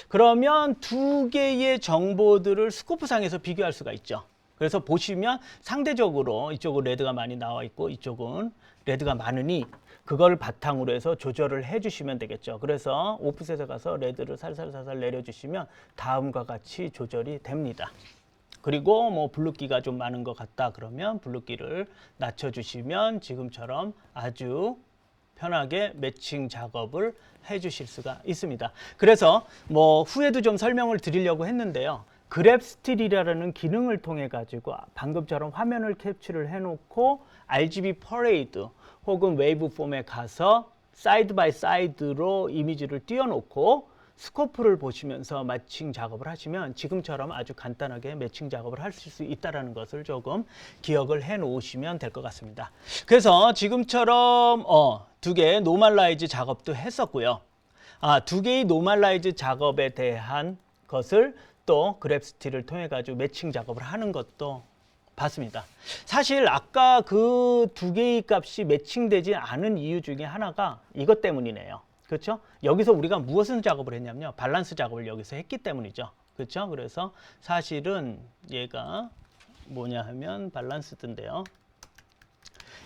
Speaker 1: 그러면 두 개의 정보들을 스코프상에서 비교할 수가 있죠. 그래서 보시면 상대적으로 이쪽은 레드가 많이 나와 있고 이쪽은 레드가 많으니 그걸 바탕으로 해서 조절을 해주시면 되겠죠. 그래서 오프셋에 가서 레드를 살살살살 내려주시면 다음과 같이 조절이 됩니다. 그리고 뭐 블루기가 좀 많은 것 같다 그러면 블루기를 낮춰주시면 지금처럼 아주 편하게 매칭 작업을 해주실 수가 있습니다. 그래서 뭐 후에도 좀 설명을 드리려고 했는데요. 그랩스틸이라는 기능을 통해 가지고 방금처럼 화면을 캡처를 해놓고 RGB 퍼레이드 혹은 웨이브 폼에 가서 사이드 바이 사이드로 이미지를 띄워놓고 스코프를 보시면서 매칭 작업을 하시면 지금처럼 아주 간단하게 매칭 작업을 하실 수 있다는 것을 조금 기억을 해 놓으시면 될 것 같습니다. 그래서 지금처럼 두 개의 노멀라이즈 작업도 했었고요. 두 개의 노멀라이즈 작업에 대한 것을 또 그랩스틸을 통해 가지고 매칭 작업을 하는 것도 봤습니다. 사실 아까 그 두 개의 값이 매칭되지 않은 이유 중에 하나가 이것 때문이네요. 그렇죠? 여기서 우리가 무엇을 작업을 했냐면요. 밸런스 작업을 여기서 했기 때문이죠. 그렇죠? 그래서 사실은 얘가 뭐냐 하면 밸런스드인데요.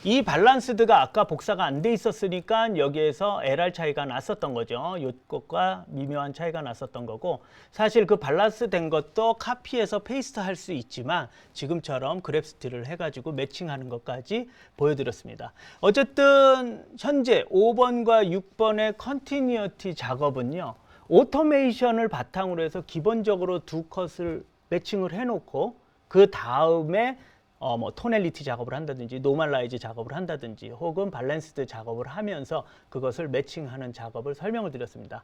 Speaker 1: 이 밸런스드가 아까 복사가 안 돼 있었으니까 여기에서 LR 차이가 났었던 거죠. 이것과 미묘한 차이가 났었던 거고 사실 그 밸런스 된 것도 카피해서 페이스트 할 수 있지만 지금처럼 그랩스틸을 해가지고 매칭하는 것까지 보여드렸습니다. 어쨌든 현재 5번과 6번의 컨티뉴어티 작업은요. 오토메이션을 바탕으로 해서 기본적으로 두 컷을 매칭을 해놓고 그 다음에 뭐 토넬리티 작업을 한다든지 노멀라이즈 작업을 한다든지 혹은 밸런스드 작업을 하면서 그것을 매칭하는 작업을 설명을 드렸습니다.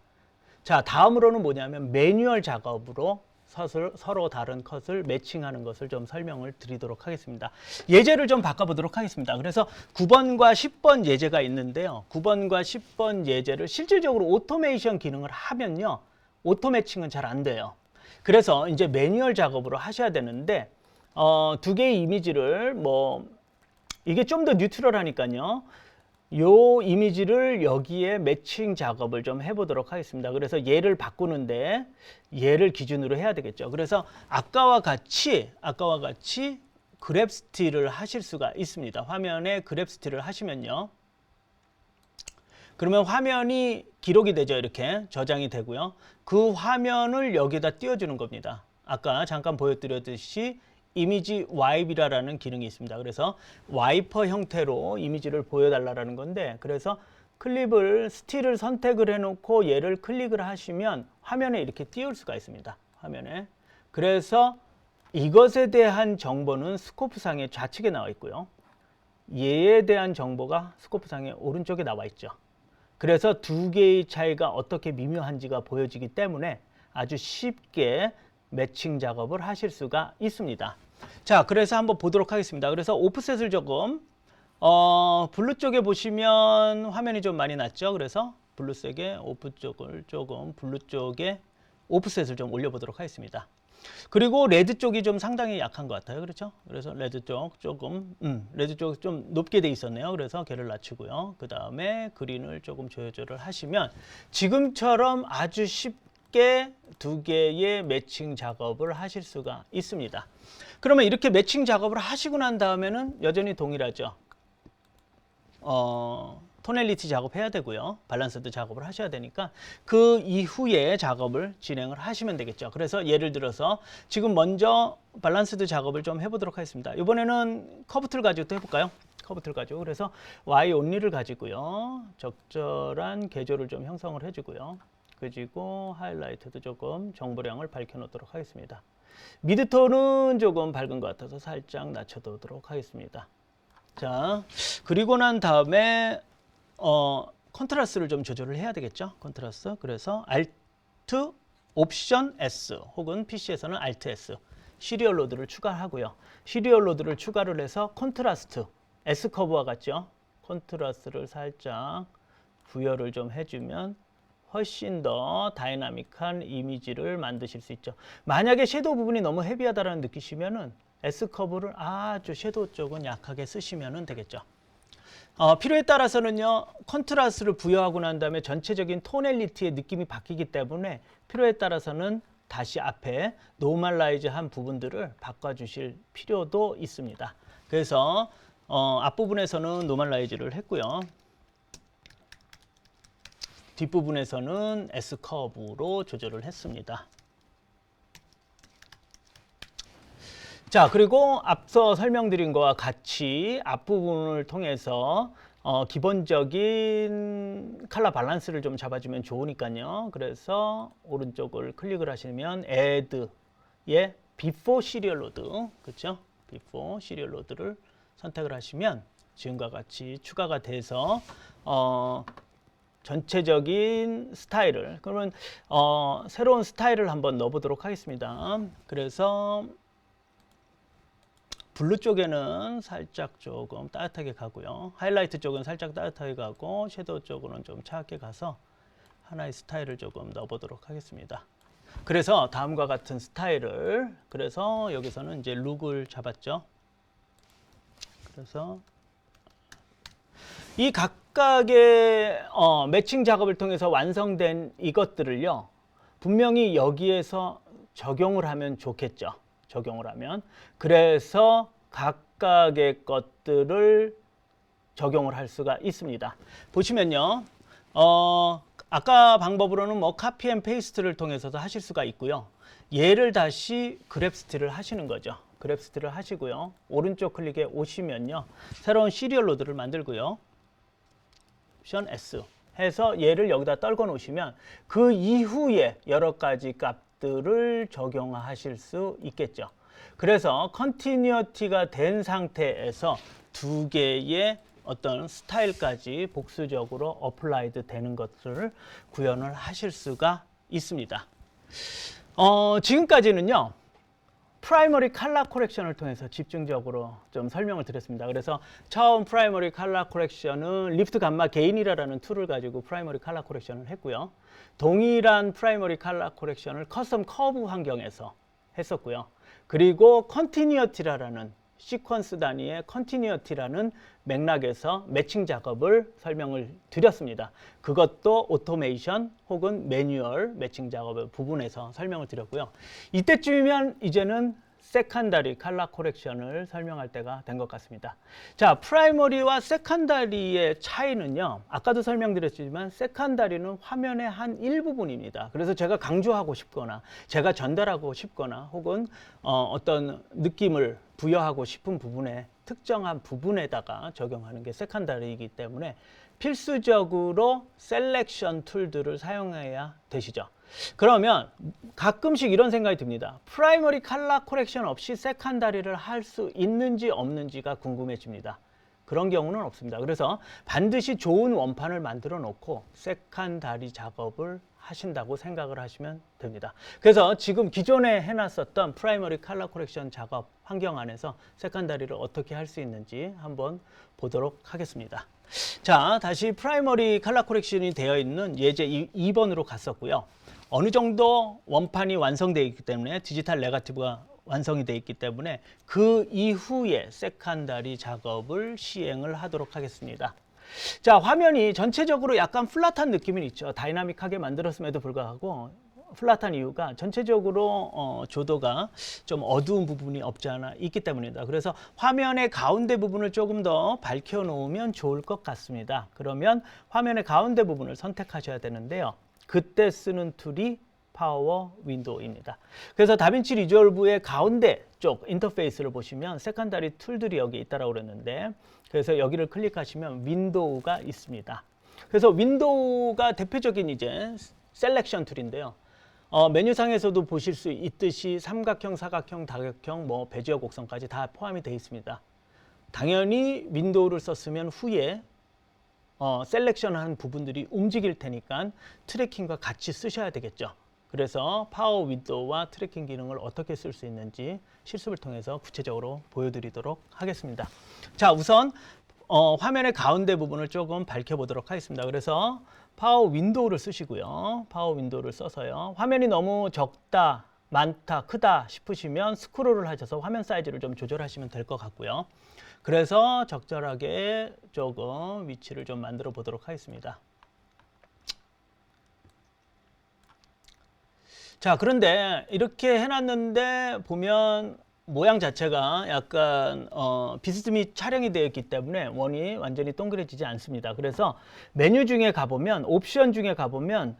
Speaker 1: 자, 다음으로는 뭐냐면 매뉴얼 작업으로 서로 다른 컷을 매칭하는 것을 좀 설명을 드리도록 하겠습니다. 예제를 좀 바꿔보도록 하겠습니다. 그래서 9번과 10번 예제가 있는데요. 9번과 10번 예제를 실질적으로 오토메이션 기능을 하면요. 오토 매칭은 잘 안 돼요. 그래서 이제 매뉴얼 작업으로 하셔야 되는데 두 개의 이미지를 이게 좀 더 뉴트럴하니까요. 요 이미지를 여기에 매칭 작업을 좀 해보도록 하겠습니다. 그래서 얘를 바꾸는데 얘를 기준으로 해야 되겠죠. 그래서 아까와 같이 그랩 스틸을 하실 수가 있습니다. 화면에 그랩 스틸을 하시면요. 그러면 화면이 기록이 되죠. 이렇게 저장이 되고요. 그 화면을 여기다 띄워주는 겁니다. 아까 잠깐 보여드렸듯이 이미지 와이프라는 기능이 있습니다. 그래서 와이퍼 형태로 이미지를 보여달라는 건데, 그래서 클립을 스틸을 선택을 해놓고 얘를 클릭을 하시면 화면에 이렇게 띄울 수가 있습니다. 화면에. 그래서 이것에 대한 정보는 스코프상의 좌측에 나와 있고요. 얘에 대한 정보가 스코프상의 오른쪽에 나와 있죠. 그래서 두 개의 차이가 어떻게 미묘한지가 보여지기 때문에 아주 쉽게 매칭 작업을 하실 수가 있습니다. 자, 그래서 한번 보도록 하겠습니다. 그래서 오프셋을 조금 블루 쪽에 보시면 화면이 좀 많이 낮죠. 그래서 블루색의 오프 쪽을 조금 블루 쪽에 오프셋을 좀 올려보도록 하겠습니다. 그리고 레드 쪽이 좀 상당히 약한 것 같아요. 그렇죠? 그래서 레드 쪽 조금 레드 쪽 좀 높게 돼 있었네요. 그래서 걔를 낮추고요. 그 다음에 그린을 조금 조절을 하시면 지금처럼 아주 쉽게 두 개의 매칭 작업을 하실 수가 있습니다. 그러면 이렇게 매칭 작업을 하시고 난 다음에는 여전히 동일하죠. 토넬리티 작업해야 되고요. 밸런스드 작업을 하셔야 되니까 그 이후에 작업을 진행을 하시면 되겠죠. 그래서 예를 들어서 지금 먼저 밸런스드 작업을 좀 해보도록 하겠습니다. 이번에는 커브 툴 가지고 또 해볼까요? 커브 툴 가지고. 그래서 Y only를 가지고요. 적절한 개조를 좀 형성을 해주고요. 그리고 하이라이트도 조금 정보량을 밝혀놓도록 하겠습니다. 미드톤은 조금 밝은 것 같아서 살짝 낮춰두도록 하겠습니다. 자, 그리고 난 다음에 컨트라스를 좀 조절을 해야 되겠죠. 컨트라스. 그래서 Alt 옵션 S 혹은 PC에서는 Alt S 시리얼 로드를 추가하고요. 시리얼 로드를 추가를 해서 컨트라스트 S 커브와 같죠. 컨트라스트를 살짝 부여를 좀 해주면 훨씬 더 다이나믹한 이미지를 만드실 수 있죠. 만약에 섀도우 부분이 너무 헤비하다라는 느끼시면은 S 커브를 아주 섀도우 쪽은 약하게 쓰시면 되겠죠. 필요에 따라서는요, 컨트라스트를 부여하고 난 다음에 전체적인 토넬리티의 느낌이 바뀌기 때문에 필요에 따라서는 다시 앞에 노멀라이즈한 부분들을 바꿔주실 필요도 있습니다. 그래서 앞부분에서는 노멀라이즈를 했고요. 뒷부분에서는 S 커브로 조절을 했습니다. 자, 그리고 앞서 설명드린 것과 같이 앞부분을 통해서 기본적인 컬러 밸런스를 좀 잡아주면 좋으니까요. 그래서 오른쪽을 클릭을 하시면 Add의 Before Serial Load, 그렇죠? Before Serial Load를 선택을 하시면 지금과 같이 추가가 돼서 전체적인 스타일을, 그러면 새로운 스타일을 한번 넣어보도록 하겠습니다. 그래서 블루 쪽에는 살짝 조금 따뜻하게 가고요. 하이라이트 쪽은 살짝 따뜻하게 가고 섀도우 쪽으로는 좀 차갑게 가서 하나의 스타일을 조금 넣어보도록 하겠습니다. 그래서 다음과 같은 스타일을, 그래서 여기서는 이제 룩을 잡았죠. 그래서 이 각각의 매칭 작업을 통해서 완성된 이것들을요, 분명히 여기에서 적용을 하면 좋겠죠. 적용을 하면. 그래서 각각의 것들을 적용을 할 수가 있습니다. 보시면요, 아까 방법으로는 뭐 카피 앤 페이스트를 통해서도 하실 수가 있고요. 얘를 다시 그랩 스틸을 하시는 거죠. 그랩 스틸을 하시고요. 오른쪽 클릭에 오시면요, 새로운 시리얼 로드를 만들고요. 옵션 S 해서 얘를 여기다 떨궈 놓으시면 그 이후에 여러 가지 값들을 적용하실 수 있겠죠. 그래서 컨티뉴어티가 된 상태에서 두 개의 어떤 스타일까지 복수적으로 어플라이드 되는 것들을 구현을 하실 수가 있습니다. 지금까지는요, 프라이머리 컬러 코렉션을 통해서 집중적으로 좀 설명을 드렸습니다. 그래서 처음 프라이머리 컬러 코렉션은 리프트 감마 게인이라는 툴을 가지고 프라이머리 컬러 코렉션을 했고요. 동일한 프라이머리 컬러 코렉션을 커스텀 커브 환경에서 했었고요. 그리고 컨티뉴어티라는 시퀀스 단위의 컨티뉴어티라는 맥락에서 매칭 작업을 설명을 드렸습니다. 그것도 오토메이션 혹은 매뉴얼 매칭 작업의 부분에서 설명을 드렸고요. 이때쯤이면 이제는 세컨더리 컬러 코렉션을 설명할 때가 된 것 같습니다. 자, 프라이머리와 세컨더리의 차이는요. 아까도 설명드렸지만 세컨더리는 화면의 한 일부분입니다. 그래서 제가 강조하고 싶거나 제가 전달하고 싶거나 혹은 어떤 느낌을 부여하고 싶은 부분에 특정한 부분에다가 적용하는 게 세컨더리이기 때문에 필수적으로 셀렉션 툴들을 사용해야 되시죠. 그러면 가끔씩 이런 생각이 듭니다. 프라이머리 컬러 코렉션 없이 세컨더리를 할 수 있는지 없는지가 궁금해집니다. 그런 경우는 없습니다. 그래서 반드시 좋은 원판을 만들어 놓고 세컨더리 작업을 하신다고 생각을 하시면 됩니다. 그래서 지금 기존에 해놨었던 프라이머리 컬러 코렉션 작업 환경 안에서 세컨더리를 어떻게 할 수 있는지 한번 보도록 하겠습니다. 자, 다시 프라이머리 컬러 코렉션이 되어 있는 예제 2번으로 갔었고요. 어느 정도 원판이 완성되어 있기 때문에 디지털 네거티브가 완성이 되어 있기 때문에 그 이후에 세컨더리 작업을 시행을 하도록 하겠습니다. 자, 화면이 전체적으로 약간 플랫한 느낌이 있죠. 다이나믹하게 만들었음에도 불구하고 플랫한 이유가 전체적으로 조도가 좀 어두운 부분이 없지 않아 있기 때문입니다. 그래서 화면의 가운데 부분을 조금 더 밝혀 놓으면 좋을 것 같습니다. 그러면 화면의 가운데 부분을 선택하셔야 되는데요. 그때 쓰는 툴이 파워 윈도우입니다. 그래서 다빈치 리졸브의 가운데 쪽 인터페이스를 보시면 세컨더리 툴들이 여기 있다고 그랬는데, 그래서 여기를 클릭하시면 윈도우가 있습니다. 그래서 윈도우가 대표적인 이제 셀렉션 툴인데요. 메뉴상에서도 보실 수 있듯이 삼각형, 사각형, 다각형, 뭐 베지어 곡선까지 다 포함이 되어 있습니다. 당연히 윈도우를 썼으면 후에 셀렉션한 부분들이 움직일 테니까 트래킹과 같이 쓰셔야 되겠죠. 그래서 파워 윈도우와 트래킹 기능을 어떻게 쓸 수 있는지 실습을 통해서 구체적으로 보여드리도록 하겠습니다. 자, 우선 화면의 가운데 부분을 조금 밝혀보도록 하겠습니다. 그래서 파워 윈도우를 쓰시고요. 파워 윈도우를 써서요. 화면이 너무 적다, 많다, 크다 싶으시면 스크롤을 하셔서 화면 사이즈를 좀 조절하시면 될 것 같고요. 그래서 적절하게 조금 위치를 좀 만들어 보도록 하겠습니다. 자, 그런데 이렇게 해놨는데 보면 모양 자체가 약간 비스듬히 촬영이 되어 있기 때문에 원이 완전히 동그래지지 않습니다. 그래서 메뉴 중에 가보면, 옵션 중에 가보면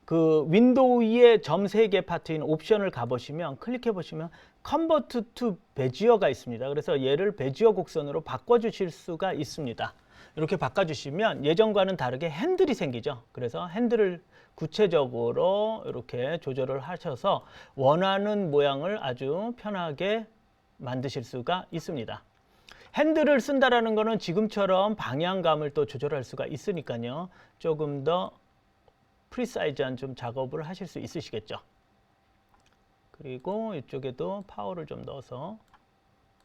Speaker 1: 그 윈도우의 점 3개 파트인 옵션을 가보시면, 클릭해 보시면 컨버트 투 베지어가 있습니다. 그래서 얘를 베지어 곡선으로 바꿔주실 수가 있습니다. 이렇게 바꿔주시면 예전과는 다르게 핸들이 생기죠. 그래서 핸들을 구체적으로 이렇게 조절을 하셔서 원하는 모양을 아주 편하게 만드실 수가 있습니다. 핸들을 쓴다라는 것은 지금처럼 방향감을 또 조절할 수가 있으니까요. 조금 더 프리사이즈한 좀 작업을 하실 수 있으시겠죠. 그리고 이쪽에도 파워를 좀 넣어서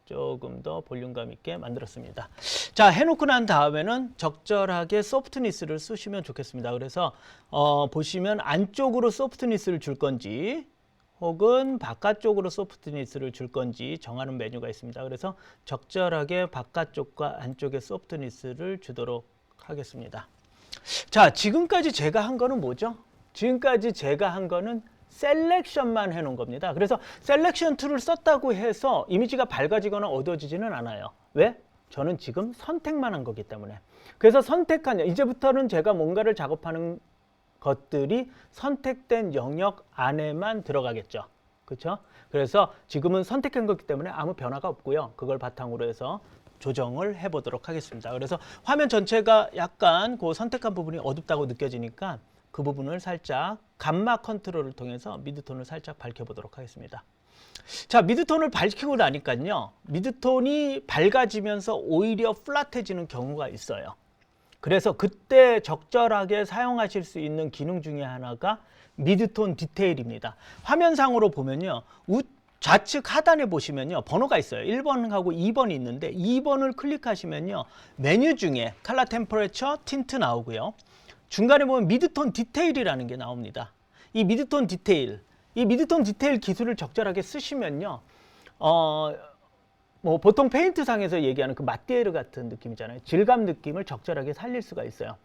Speaker 1: 조금 더 볼륨감 있게 만들었습니다. 자, 해놓고 난 다음에는 적절하게 소프트니스를 쓰시면 좋겠습니다. 그래서 보시면 안쪽으로 소프트니스를 줄 건지 혹은 바깥쪽으로 소프트니스를 줄 건지 정하는 메뉴가 있습니다. 그래서 적절하게 바깥쪽과 안쪽에 소프트니스를 주도록 하겠습니다. 자, 지금까지 제가 한 거는 뭐죠? 지금까지 제가 한 거는 셀렉션만 해놓은 겁니다. 그래서 셀렉션 툴을 썼다고 해서 이미지가 밝아지거나 어두워지지는 않아요. 왜? 저는 지금 선택만 한 거기 때문에. 그래서 선택한, 이제부터는 제가 뭔가를 작업하는 것들이 선택된 영역 안에만 들어가겠죠. 그렇죠? 그래서 지금은 선택한 거기 때문에 아무 변화가 없고요. 그걸 바탕으로 해서 조정을 해보도록 하겠습니다. 그래서 화면 전체가 약간 그 선택한 부분이 어둡다고 느껴지니까 그 부분을 살짝 감마 컨트롤을 통해서 미드톤을 살짝 밝혀보도록 하겠습니다. 자, 미드톤을 밝히고 나니까요. 미드톤이 밝아지면서 오히려 플랫해지는 경우가 있어요. 그래서 그때 적절하게 사용하실 수 있는 기능 중에 하나가 미드톤 디테일입니다. 화면상으로 보면요. 좌측 하단에 보시면요. 번호가 있어요. 1번하고 2번이 있는데 2번을 클릭하시면요. 메뉴 중에 컬러 템퍼레처 틴트 나오고요. 중간에 보면 미드톤 디테일이라는 게 나옵니다. 이 미드톤 디테일 기술을 적절하게 쓰시면요. 뭐 보통 페인트 상에서 얘기하는 그 마띠에르 같은 느낌이잖아요. 질감 느낌을 적절하게 살릴 수가 있어요.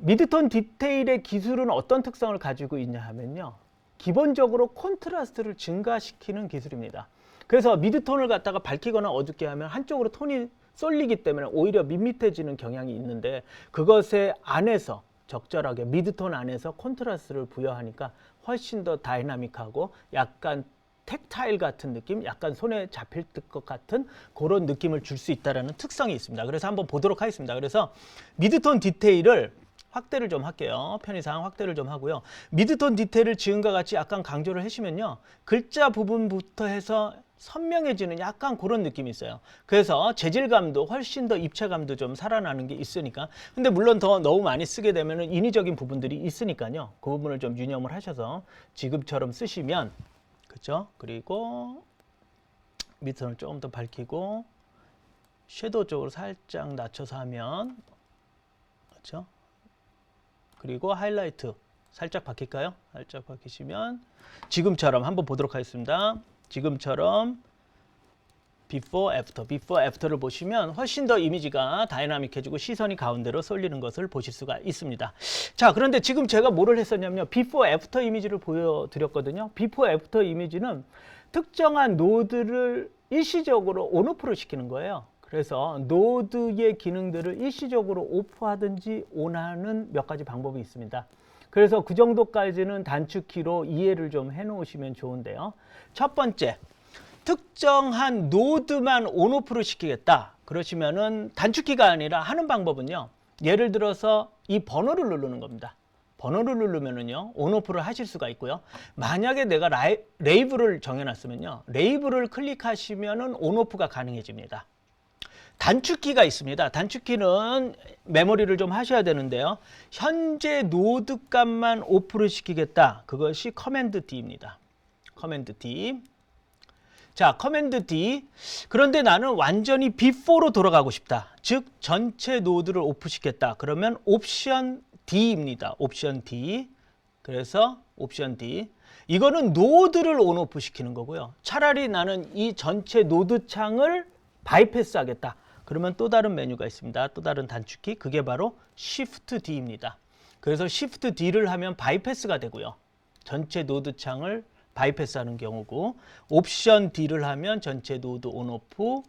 Speaker 1: 미드톤 디테일의 기술은 어떤 특성을 가지고 있냐 하면요. 기본적으로 콘트라스트를 증가시키는 기술입니다. 그래서 미드톤을 갖다가 밝히거나 어둡게 하면 한쪽으로 톤이 쏠리기 때문에 오히려 밋밋해지는 경향이 있는데 그것에 안에서 적절하게 미드톤 안에서 콘트라스트를 부여하니까 훨씬 더 다이나믹하고 약간 텍타일 같은 느낌, 약간 손에 잡힐 것 같은 그런 느낌을 줄 수 있다는 특성이 있습니다. 그래서 한번 보도록 하겠습니다. 그래서 미드톤 디테일을 확대를 좀 할게요. 편의상 확대를 좀 하고요. 미드톤 디테일을 지금과 같이 약간 강조를 해주면요. 글자 부분부터 해서 선명해지는 약간 그런 느낌이 있어요. 그래서 재질감도 훨씬 더 입체감도 좀 살아나는 게 있으니까. 근데 물론 더 너무 많이 쓰게 되면 인위적인 부분들이 있으니까요. 그 부분을 좀 유념을 하셔서 지금처럼 쓰시면, 그렇죠? 그리고 미드톤을 조금 더 밝히고 섀도우 쪽으로 살짝 낮춰서 하면, 그렇죠? 그리고 하이라이트 살짝 바뀔까요? 살짝 바뀌시면 지금처럼 한번 보도록 하겠습니다. 지금처럼 before, after를 보시면 훨씬 더 이미지가 다이나믹해지고 시선이 가운데로 쏠리는 것을 보실 수가 있습니다. 자, 그런데 지금 제가 뭐를 했었냐면요. before, after 이미지를 보여드렸거든요. before, after 이미지는 특정한 노드를 일시적으로 온오프를 시키는 거예요. 그래서 노드의 기능들을 일시적으로 오프하든지 온하는 몇 가지 방법이 있습니다. 그래서 그 정도까지는 단축키로 이해를 좀 해놓으시면 좋은데요. 첫 번째, 특정한 노드만 온오프를 시키겠다. 그러시면은 단축키가 아니라 하는 방법은요. 예를 들어서 이 번호를 누르는 겁니다. 번호를 누르면은요, 온오프를 하실 수가 있고요. 만약에 내가 레이블을 정해놨으면요, 레이블을 클릭하시면은 온오프가 가능해집니다. 단축키가 있습니다. 단축키는 메모리를 좀 하셔야 되는데요. 현재 노드 값만 오프를 시키겠다. 그것이 커맨드 D입니다. 커맨드 D. 자, 커맨드 D. 그런데 나는 완전히 before로 돌아가고 싶다. 즉, 전체 노드를 오프시켰다. 그러면 옵션 D입니다. 옵션 D. 그래서 옵션 D. 이거는 노드를 온오프 시키는 거고요. 차라리 나는 이 전체 노드 창을 바이패스 하겠다. 그러면 또 다른 메뉴가 있습니다. 또 다른 단축키. 그게 바로 Shift D입니다. 그래서 Shift D를 하면 바이패스가 되고요. 전체 노드 창을 바이패스하는 경우고, 옵션 D를 하면 전체 노드 온오프,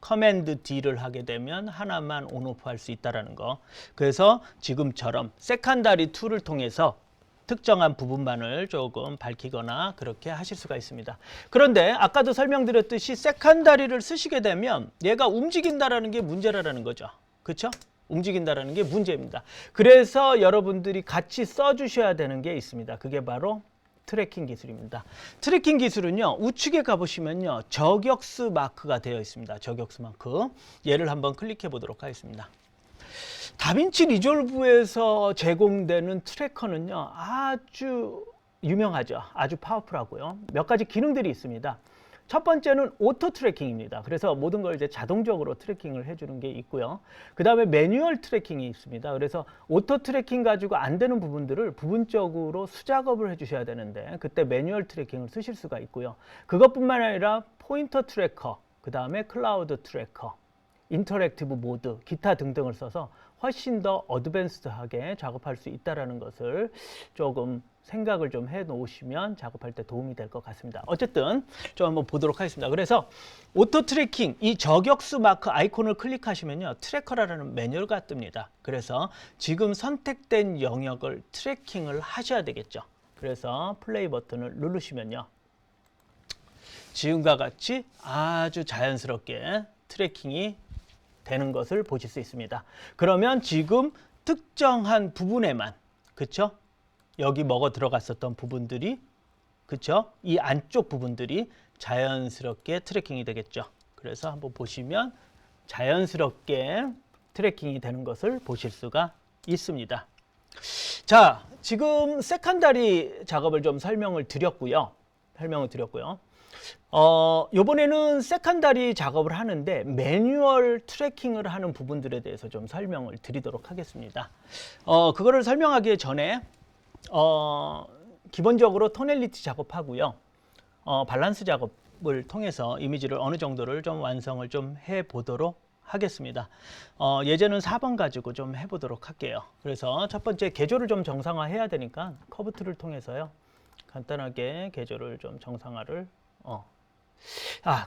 Speaker 1: 커맨드 D를 하게 되면 하나만 온오프 할 수 있다는 거. 그래서 지금처럼 세컨다리 툴을 통해서 특정한 부분만을 조금 밝히거나 그렇게 하실 수가 있습니다. 그런데 아까도 설명드렸듯이 세컨다리를 쓰시게 되면 얘가 움직인다라는 게 문제라는 거죠. 그렇죠? 움직인다라는 게 문제입니다. 그래서 여러분들이 같이 써주셔야 되는 게 있습니다. 그게 바로 트래킹 기술입니다. 트래킹 기술은요, 우측에 가보시면요, 저격수 마크가 되어 있습니다. 저격수 마크. 얘를 한번 클릭해 보도록 하겠습니다. 다빈치 리졸브에서 제공되는 트래커는요, 아주 유명하죠. 아주 파워풀하고요. 몇 가지 기능들이 있습니다. 첫 번째는 오토 트래킹입니다. 그래서 모든 걸 이제 자동적으로 트래킹을 해주는 게 있고요. 그 다음에 매뉴얼 트래킹이 있습니다. 그래서 오토 트래킹 가지고 안 되는 부분들을 부분적으로 수작업을 해주셔야 되는데 그때 매뉴얼 트래킹을 쓰실 수가 있고요. 그것뿐만 아니라 포인터 트래커, 그 다음에 클라우드 트래커, 인터랙티브 모드, 기타 등등을 써서 훨씬 더 어드밴스드하게 작업할 수 있다는 것을 조금 생각을 좀 해 놓으시면 작업할 때 도움이 될 것 같습니다. 어쨌든 좀 한번 보도록 하겠습니다. 그래서 오토 트래킹, 이 저격수 마크 아이콘을 클릭하시면요, 트래커라는 메뉴가 뜹니다. 그래서 지금 선택된 영역을 트래킹을 하셔야 되겠죠. 그래서 플레이 버튼을 누르시면요, 지금과 같이 아주 자연스럽게 트래킹이 되는 것을 보실 수 있습니다. 그러면 지금 특정한 부분에만, 그쵸? 여기 먹어 들어갔었던 부분들이, 그쵸? 이 안쪽 부분들이 자연스럽게 트래킹이 되겠죠. 그래서 한번 보시면 자연스럽게 트래킹이 되는 것을 보실 수가 있습니다. 자, 지금 세컨다리 작업을 좀 설명을 드렸고요. 요번에는 세컨다리 작업을 하는데 매뉴얼 트래킹을 하는 부분들에 대해서 좀 설명을 드리도록 하겠습니다. 그거를 설명하기 전에 기본적으로 토넬리티 작업하고요. 밸런스 작업을 통해서 이미지를 어느 정도를 좀 완성을 좀 해보도록 하겠습니다. 예제는 4번 가지고 좀 해보도록 할게요. 그래서 첫 번째 개조를 좀 정상화해야 되니까 커브 툴을 통해서요. 간단하게 개조를 좀 정상화를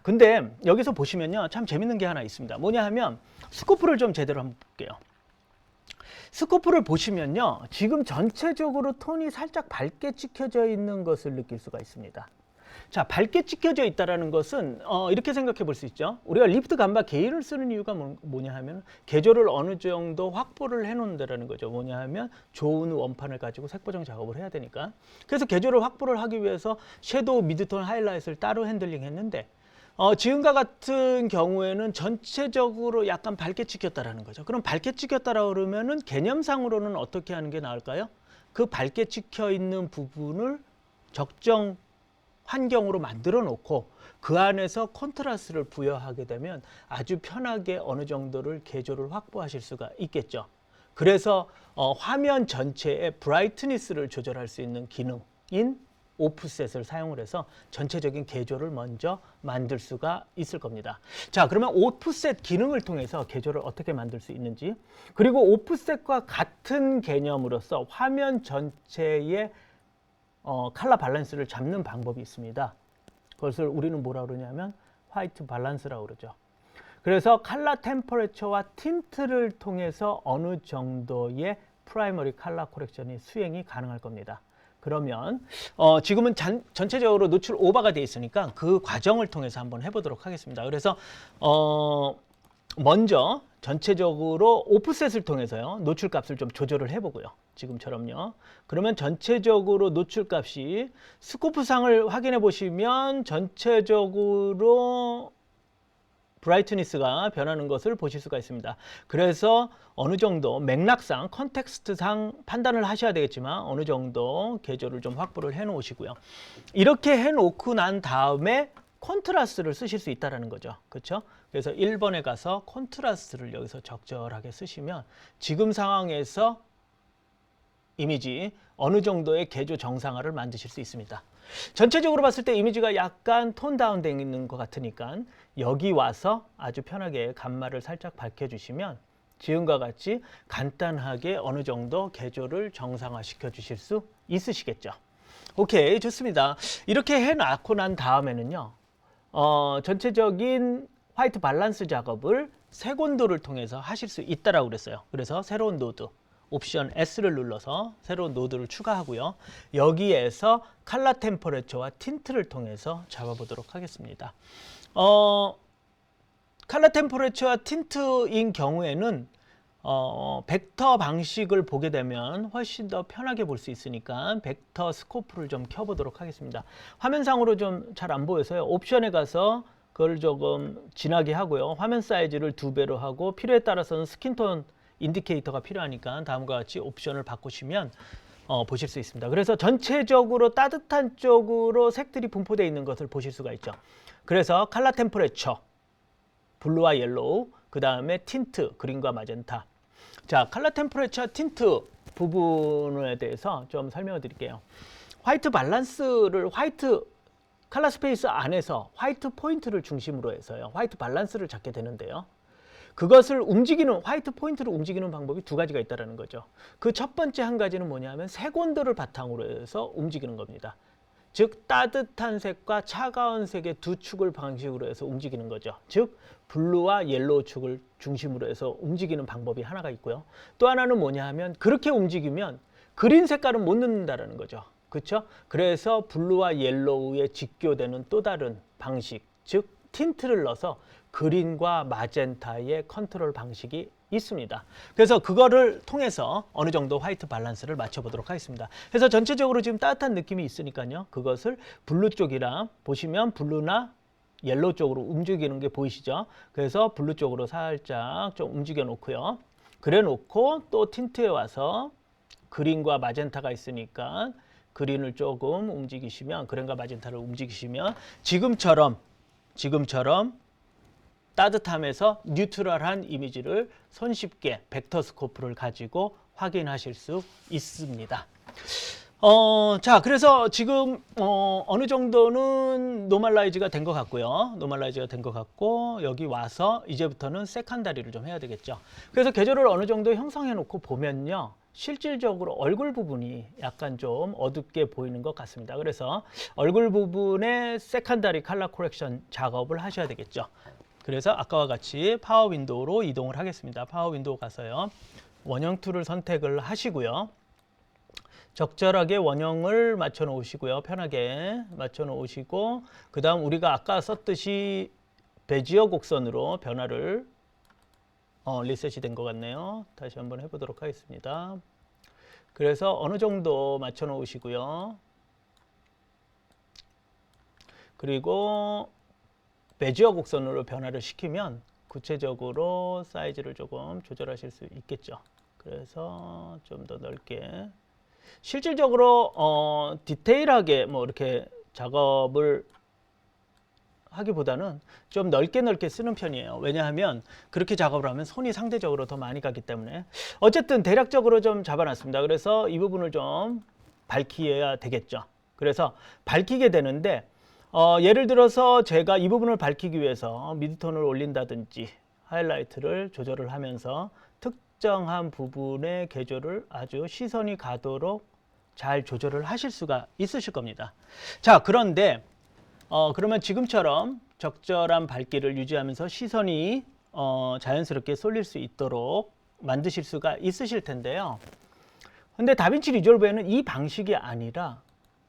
Speaker 1: 근데 여기서 보시면요. 참 재밌는 게 하나 있습니다. 뭐냐 하면 스코프를 좀 제대로 한번 볼게요. 스코프를 보시면요. 지금 전체적으로 톤이 살짝 밝게 찍혀져 있는 것을 느낄 수가 있습니다. 자, 밝게 찍혀져 있다는 것은 이렇게 생각해 볼 수 있죠. 우리가 리프트 감바 게일을 쓰는 이유가 뭐냐 하면 개조를 어느 정도 확보를 해 놓는다는 거죠. 뭐냐 하면 좋은 원판을 가지고 색보정 작업을 해야 되니까. 그래서 개조를 확보를 하기 위해서 섀도우, 미드톤, 하이라이트를 따로 핸들링 했는데 지금과 같은 경우에는 전체적으로 약간 밝게 찍혔다라는 거죠. 그럼 밝게 찍혔다라 그러면은 개념상으로는 어떻게 하는 게 나을까요? 그 밝게 찍혀 있는 부분을 적정 환경으로 만들어 놓고 그 안에서 컨트라스트를 부여하게 되면 아주 편하게 어느 정도를 개조를 확보하실 수가 있겠죠. 그래서 화면 전체의 브라이트니스를 조절할 수 있는 기능인 오프셋을 사용을 해서 전체적인 개조를 먼저 만들 수가 있을 겁니다. 자, 그러면 오프셋 기능을 통해서 개조를 어떻게 만들 수 있는지, 그리고 오프셋과 같은 개념으로서 화면 전체의 컬러 밸런스를 잡는 방법이 있습니다. 그것을 우리는 뭐라 그러냐면 화이트 밸런스라고 그러죠. 그래서 컬러 템퍼레처와 틴트를 통해서 어느 정도의 프라이머리 컬러 코렉션이 수행이 가능할 겁니다. 그러면 지금은 전체적으로 노출 오버가 되어 있으니까 그 과정을 통해서 한번 해보도록 하겠습니다. 그래서 먼저 전체적으로 오프셋을 통해서요, 노출값을 좀 조절을 해보고요. 지금처럼요. 그러면 전체적으로 노출값이 스코프상을 확인해 보시면 전체적으로 브라이트니스가 변하는 것을 보실 수가 있습니다. 그래서 어느 정도 맥락상, 컨텍스트상 판단을 하셔야 되겠지만 어느 정도 개조를 좀 확보를 해 놓으시고요. 이렇게 해 놓고 난 다음에 콘트라스트를 쓰실 수 있다는 거죠. 그렇죠? 그래서 1번에 가서 콘트라스트를 여기서 적절하게 쓰시면 지금 상황에서 이미지 어느 정도의 개조 정상화를 만드실 수 있습니다. 전체적으로 봤을 때 이미지가 약간 톤 다운되어 있는 것 같으니까 여기 와서 아주 편하게 감마를 살짝 밝혀주시면 지금과 같이 간단하게 어느 정도 개조를 정상화 시켜 주실 수 있으시겠죠. 오케이, 좋습니다. 이렇게 해놓고 난 다음에는요, 전체적인 화이트 밸런스 작업을 색온도를 통해서 하실 수 있다라고 그랬어요. 그래서 새로운 노드 옵션 S를 눌러서 새로운 노드를 추가하고요. 여기에서 컬러 템퍼레처와 틴트를 통해서 잡아보도록 하겠습니다. 컬러 템퍼레처와 틴트인 경우에는 벡터 방식을 보게 되면 훨씬 더 편하게 볼 수 있으니까 벡터 스코프를 좀 켜보도록 하겠습니다. 화면상으로 좀 잘 안 보여서요. 옵션에 가서 그걸 조금 진하게 하고요. 화면 사이즈를 2배로 하고 필요에 따라서는 스킨톤 인디케이터가 필요하니까 다음과 같이 옵션을 바꾸시면 보실 수 있습니다. 그래서 전체적으로 따뜻한 쪽으로 색들이 분포되어 있는 것을 보실 수가 있죠. 그래서 컬러 템퍼레처 블루와 옐로우, 그 다음에 틴트 그린과 마젠타. 자, 컬러 템퍼레처 틴트 부분에 대해서 좀 설명을 드릴게요. 화이트 밸런스를 화이트 컬러 스페이스 안에서 화이트 포인트를 중심으로 해서요, 화이트 밸런스를 잡게 되는데요. 그것을 움직이는, 화이트 포인트를 움직이는 방법이 두 가지가 있다는 거죠. 그 첫 번째 한 가지는 뭐냐면 색온도를 바탕으로 해서 움직이는 겁니다. 즉 따뜻한 색과 차가운 색의 두 축을 방식으로 해서 움직이는 거죠. 즉 블루와 옐로우 축을 중심으로 해서 움직이는 방법이 하나가 있고요. 또 하나는 뭐냐 하면 그렇게 움직이면 그린 색깔은 못 넣는다는 거죠. 그렇죠? 그래서 블루와 옐로우에 직교되는 또 다른 방식, 즉 틴트를 넣어서 그린과 마젠타의 컨트롤 방식이 있습니다. 그래서 그거를 통해서 어느 정도 화이트 밸런스를 맞춰보도록 하겠습니다. 그래서 전체적으로 지금 따뜻한 느낌이 있으니까요. 그것을 블루 쪽이랑 보시면 블루나 옐로우 쪽으로 움직이는 게 보이시죠? 그래서 블루 쪽으로 살짝 좀 움직여 놓고요. 그래 놓고 또 틴트에 와서 그린과 마젠타가 있으니까 그린을 조금 움직이시면, 그린과 마젠타를 움직이시면 지금처럼 따뜻함에서 뉴트럴한 이미지를 손쉽게 벡터 스코프를 가지고 확인하실 수 있습니다. 자, 그래서 지금 어느 정도는 노멀라이즈가 된 것 같고요. 노멀라이즈가 된 것 같고, 여기 와서 이제부터는 세컨다리를 좀 해야 되겠죠. 그래서 계절을 어느 정도 형성해 놓고 보면요, 실질적으로 얼굴 부분이 약간 좀 어둡게 보이는 것 같습니다. 그래서 얼굴 부분에 세컨다리 컬러 코렉션 작업을 하셔야 되겠죠. 그래서 아까와 같이 파워 윈도우로 이동을 하겠습니다. 파워 윈도우 가서요, 원형 툴을 선택을 하시고요. 적절하게 원형을 맞춰 놓으시고요. 편하게 맞춰 놓으시고, 그 다음 우리가 아까 썼듯이 베지어 곡선으로 변화를 리셋이 된 것 같네요. 다시 한번 해보도록 하겠습니다. 그래서 어느 정도 맞춰 놓으시고요. 그리고 베지어 곡선으로 변화를 시키면 구체적으로 사이즈를 조금 조절하실 수 있겠죠. 그래서 좀 더 넓게, 실질적으로 디테일하게 뭐 이렇게 작업을 하기보다는 좀 넓게 쓰는 편이에요. 왜냐하면 그렇게 작업을 하면 손이 상대적으로 더 많이 가기 때문에. 어쨌든 대략적으로 좀 잡아놨습니다. 그래서 이 부분을 좀 밝혀야 되겠죠. 그래서 밝히게 되는데, 예를 들어서 제가 이 부분을 밝히기 위해서 미드톤을 올린다든지 하이라이트를 조절을 하면서 특정한 부분의 계절을 아주 시선이 가도록 잘 조절을 하실 수가 있으실 겁니다. 자, 그런데 그러면 지금처럼 적절한 밝기를 유지하면서 시선이 자연스럽게 쏠릴 수 있도록 만드실 수가 있으실 텐데요. 근데 다빈치 리졸브에는 이 방식이 아니라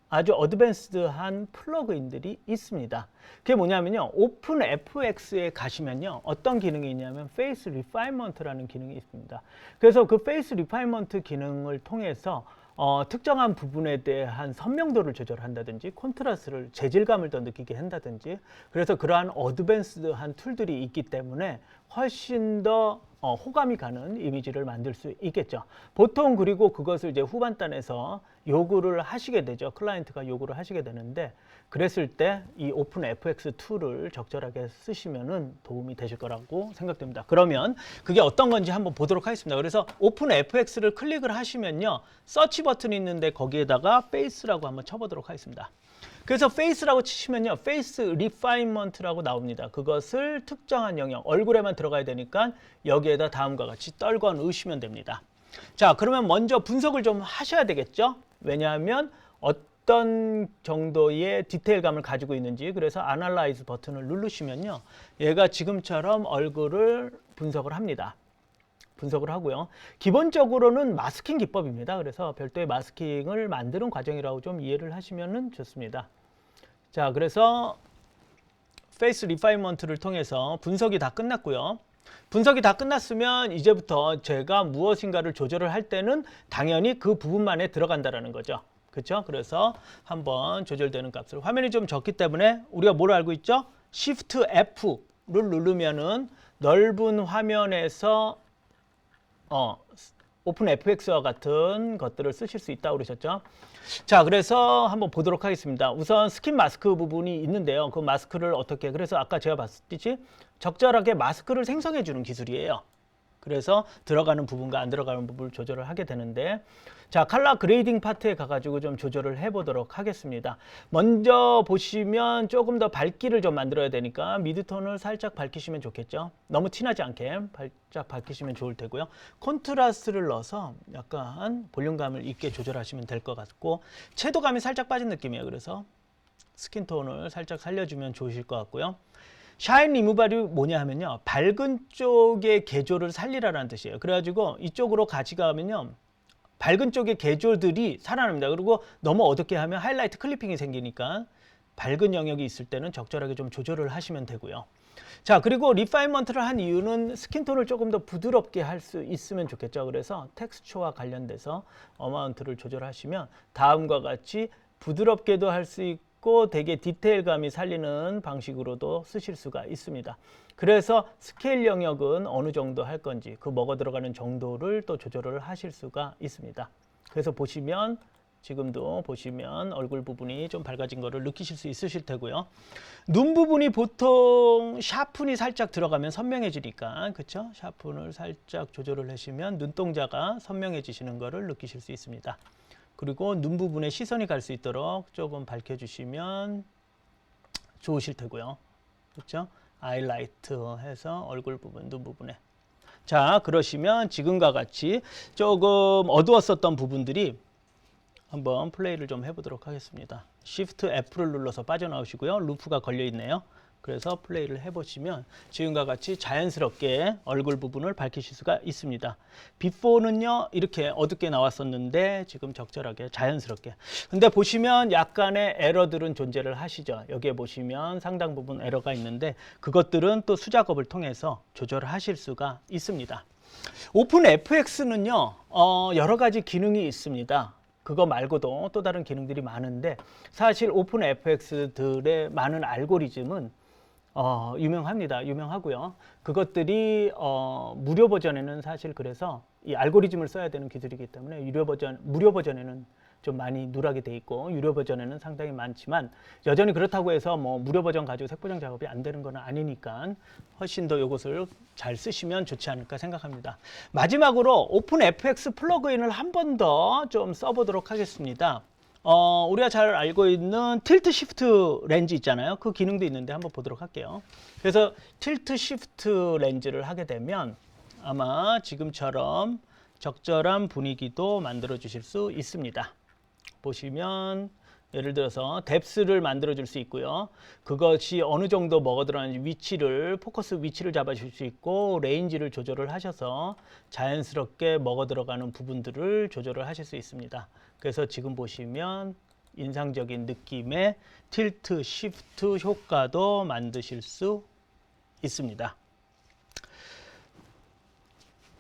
Speaker 1: 아주 어드밴스드한 플러그인들이 있습니다. 그게 뭐냐면요, 오픈 FX에 가시면요, 어떤 기능이 있냐면 페이스 리파인먼트라는 기능이 있습니다. 그래서 그 페이스 리파인먼트 기능을 통해서 특정한 부분에 대한 선명도를 조절한다든지 콘트라스트를, 재질감을 더 느끼게 한다든지, 그래서 그러한 어드밴스드한 툴들이 있기 때문에 훨씬 더 호감이 가는 이미지를 만들 수 있겠죠. 보통 그리고 그것을 이제 후반단에서 요구를 하시게 되죠. 클라이언트가 요구를 하시게 되는데, 그랬을 때 이 오픈 FX 툴을 적절하게 쓰시면은 도움이 되실 거라고 생각됩니다. 그러면 그게 어떤 건지 한번 보도록 하겠습니다. 그래서 오픈 FX를 클릭을 하시면요, 서치 버튼이 있는데 거기에다가 페이스라고 한번 쳐보도록 하겠습니다. 그래서 페이스라고 치시면요, 페이스 리파인먼트라고 나옵니다. 그것을 특정한 영역, 얼굴에만 들어가야 되니까 여기에다 다음과 같이 떨궈 넣으시면 됩니다. 자, 그러면 먼저 분석을 좀 하셔야 되겠죠? 왜냐하면 어떤 정도의 디테일감을 가지고 있는지. 그래서 Analyze 버튼을 누르시면요, 얘가 지금처럼 얼굴을 분석을 합니다. 분석을 하고요. 기본적으로는 마스킹 기법입니다. 그래서 별도의 마스킹을 만드는 과정이라고 좀 이해를 하시면 좋습니다. 자, 그래서 페이스 리파인먼트를 통해서 분석이 다 끝났고요. 분석이 다 끝났으면 이제부터 제가 무엇인가를 조절을 할 때는 당연히 그 부분만에 들어간다라는 거죠. 그렇죠? 그래서 한번 조절되는 값을, 화면이 좀 적기 때문에 우리가 뭘 알고 있죠? Shift F를 누르면은 넓은 화면에서 오픈 FX와 같은 것들을 쓰실 수 있다고 그러셨죠. 자, 그래서 한번 보도록 하겠습니다. 우선 스킨 마스크 부분이 있는데요. 그 마스크를 어떻게, 그래서 아까 제가 봤듯이 적절하게 마스크를 생성해 주는 기술이에요. 그래서 들어가는 부분과 안 들어가는 부분을 조절을 하게 되는데, 자, 컬러 그레이딩 파트에 가가지고 좀 조절을 해보도록 하겠습니다. 먼저 보시면 조금 더 밝기를 좀 만들어야 되니까 미드톤을 살짝 밝히시면 좋겠죠. 너무 티나지 않게 살짝 밝히시면 좋을 테고요. 콘트라스트를 넣어서 약간 볼륨감을 있게 조절하시면 될 것 같고, 채도감이 살짝 빠진 느낌이에요. 그래서 스킨톤을 살짝 살려주면 좋으실 것 같고요. 샤인 리무발이 뭐냐 하면요, 밝은 쪽의 개조를 살리라는 뜻이에요. 그래가지고 이쪽으로 가져가면요, 밝은 쪽의 개조들이 살아납니다. 그리고 너무 어둡게 하면 하이라이트 클리핑이 생기니까 밝은 영역이 있을 때는 적절하게 좀 조절을 하시면 되고요. 자, 그리고 리파인먼트를 한 이유는 스킨톤을 조금 더 부드럽게 할 수 있으면 좋겠죠. 그래서 텍스처와 관련돼서 어마운트를 조절하시면 다음과 같이 부드럽게도 할 수 있고 되게 디테일감이 살리는 방식으로도 쓰실 수가 있습니다. 그래서 스케일 영역은 어느 정도 할 건지, 그 먹어 들어가는 정도를 또 조절을 하실 수가 있습니다. 그래서 보시면 지금도 보시면 얼굴 부분이 좀 밝아진 거를 느끼실 수 있으실 테고요. 눈 부분이 보통 샤픈이 살짝 들어가면 선명해지니까, 그쵸? 샤픈을 살짝 조절을 하시면 눈동자가 선명해지시는 거를 느끼실 수 있습니다. 그리고 눈 부분에 시선이 갈 수 있도록 조금 밝혀주시면 좋으실 테고요. 그렇죠? 아이라이트 해서 얼굴 부분, 눈 부분에. 자, 그러시면 지금과 같이 조금 어두웠었던 부분들이 한번 플레이를 좀 해보도록 하겠습니다. Shift F를 눌러서 빠져나오시고요. 루프가 걸려 있네요. 그래서 플레이를 해보시면 지금과 같이 자연스럽게 얼굴 부분을 밝히실 수가 있습니다. 비포는요 이렇게 어둡게 나왔었는데 지금 적절하게 자연스럽게. 근데 보시면 약간의 에러들은 존재를 하시죠. 여기에 보시면 상당 부분 에러가 있는데 그것들은 또 수작업을 통해서 조절을 하실 수가 있습니다. 오픈 FX는요 여러 가지 기능이 있습니다. 그거 말고도 또 다른 기능들이 많은데 사실 오픈 FX들의 많은 알고리즘은 유명합니다. 유명하고요. 그것들이 무료 버전에는 사실 그래서 이 알고리즘을 써야 되는 기술이기 때문에 무료 버전에는 좀 많이 누락이 돼 있고 유료 버전에는 상당히 많지만 여전히 그렇다고 해서 뭐 무료 버전 가지고 색보정 작업이 안 되는 건 아니니까 훨씬 더 이것을 잘 쓰시면 좋지 않을까 생각합니다. 마지막으로 오픈 FX 플러그인을 한 번 더 좀 써보도록 하겠습니다. 우리가 잘 알고 있는 틸트 시프트 렌즈 있잖아요. 그 기능도 있는데 한번 보도록 할게요. 그래서 틸트 시프트 렌즈를 하게 되면 아마 지금처럼 적절한 분위기도 만들어 주실 수 있습니다. 보시면 예를 들어서 뎁스를 만들어 줄 수 있고요. 그것이 어느 정도 뭐가 들어가는지 위치를 포커스 위치를 잡아 줄 수 있고 레인지를 조절을 하셔서 자연스럽게 먹어 들어가는 부분들을 조절을 하실 수 있습니다. 그래서 지금 보시면 인상적인 느낌의 틸트 시프트 효과도 만드실 수 있습니다.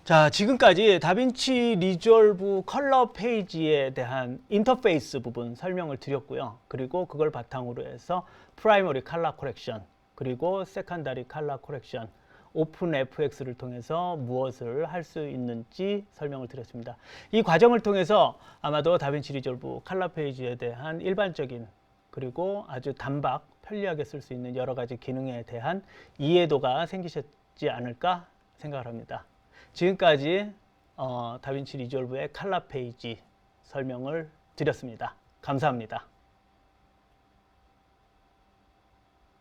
Speaker 1: 자, 지금까지 다빈치 리졸브 컬러 페이지에 대한 인터페이스 부분 설명을 드렸고요. 그리고 그걸 바탕으로 해서 프라이머리 컬러 코렉션, 그리고 세컨다리 컬러 코렉션, 오픈 FX를 통해서 무엇을 할 수 있는지 설명을 드렸습니다. 이 과정을 통해서 아마도 다빈치 리졸브 컬러 페이지에 대한 일반적인 그리고 아주 단박, 편리하게 쓸 수 있는 여러 가지 기능에 대한 이해도가 생기셨지 않을까 생각을 합니다. 지금까지 다빈치 리졸브의 컬러 페이지 설명을 드렸습니다. 감사합니다.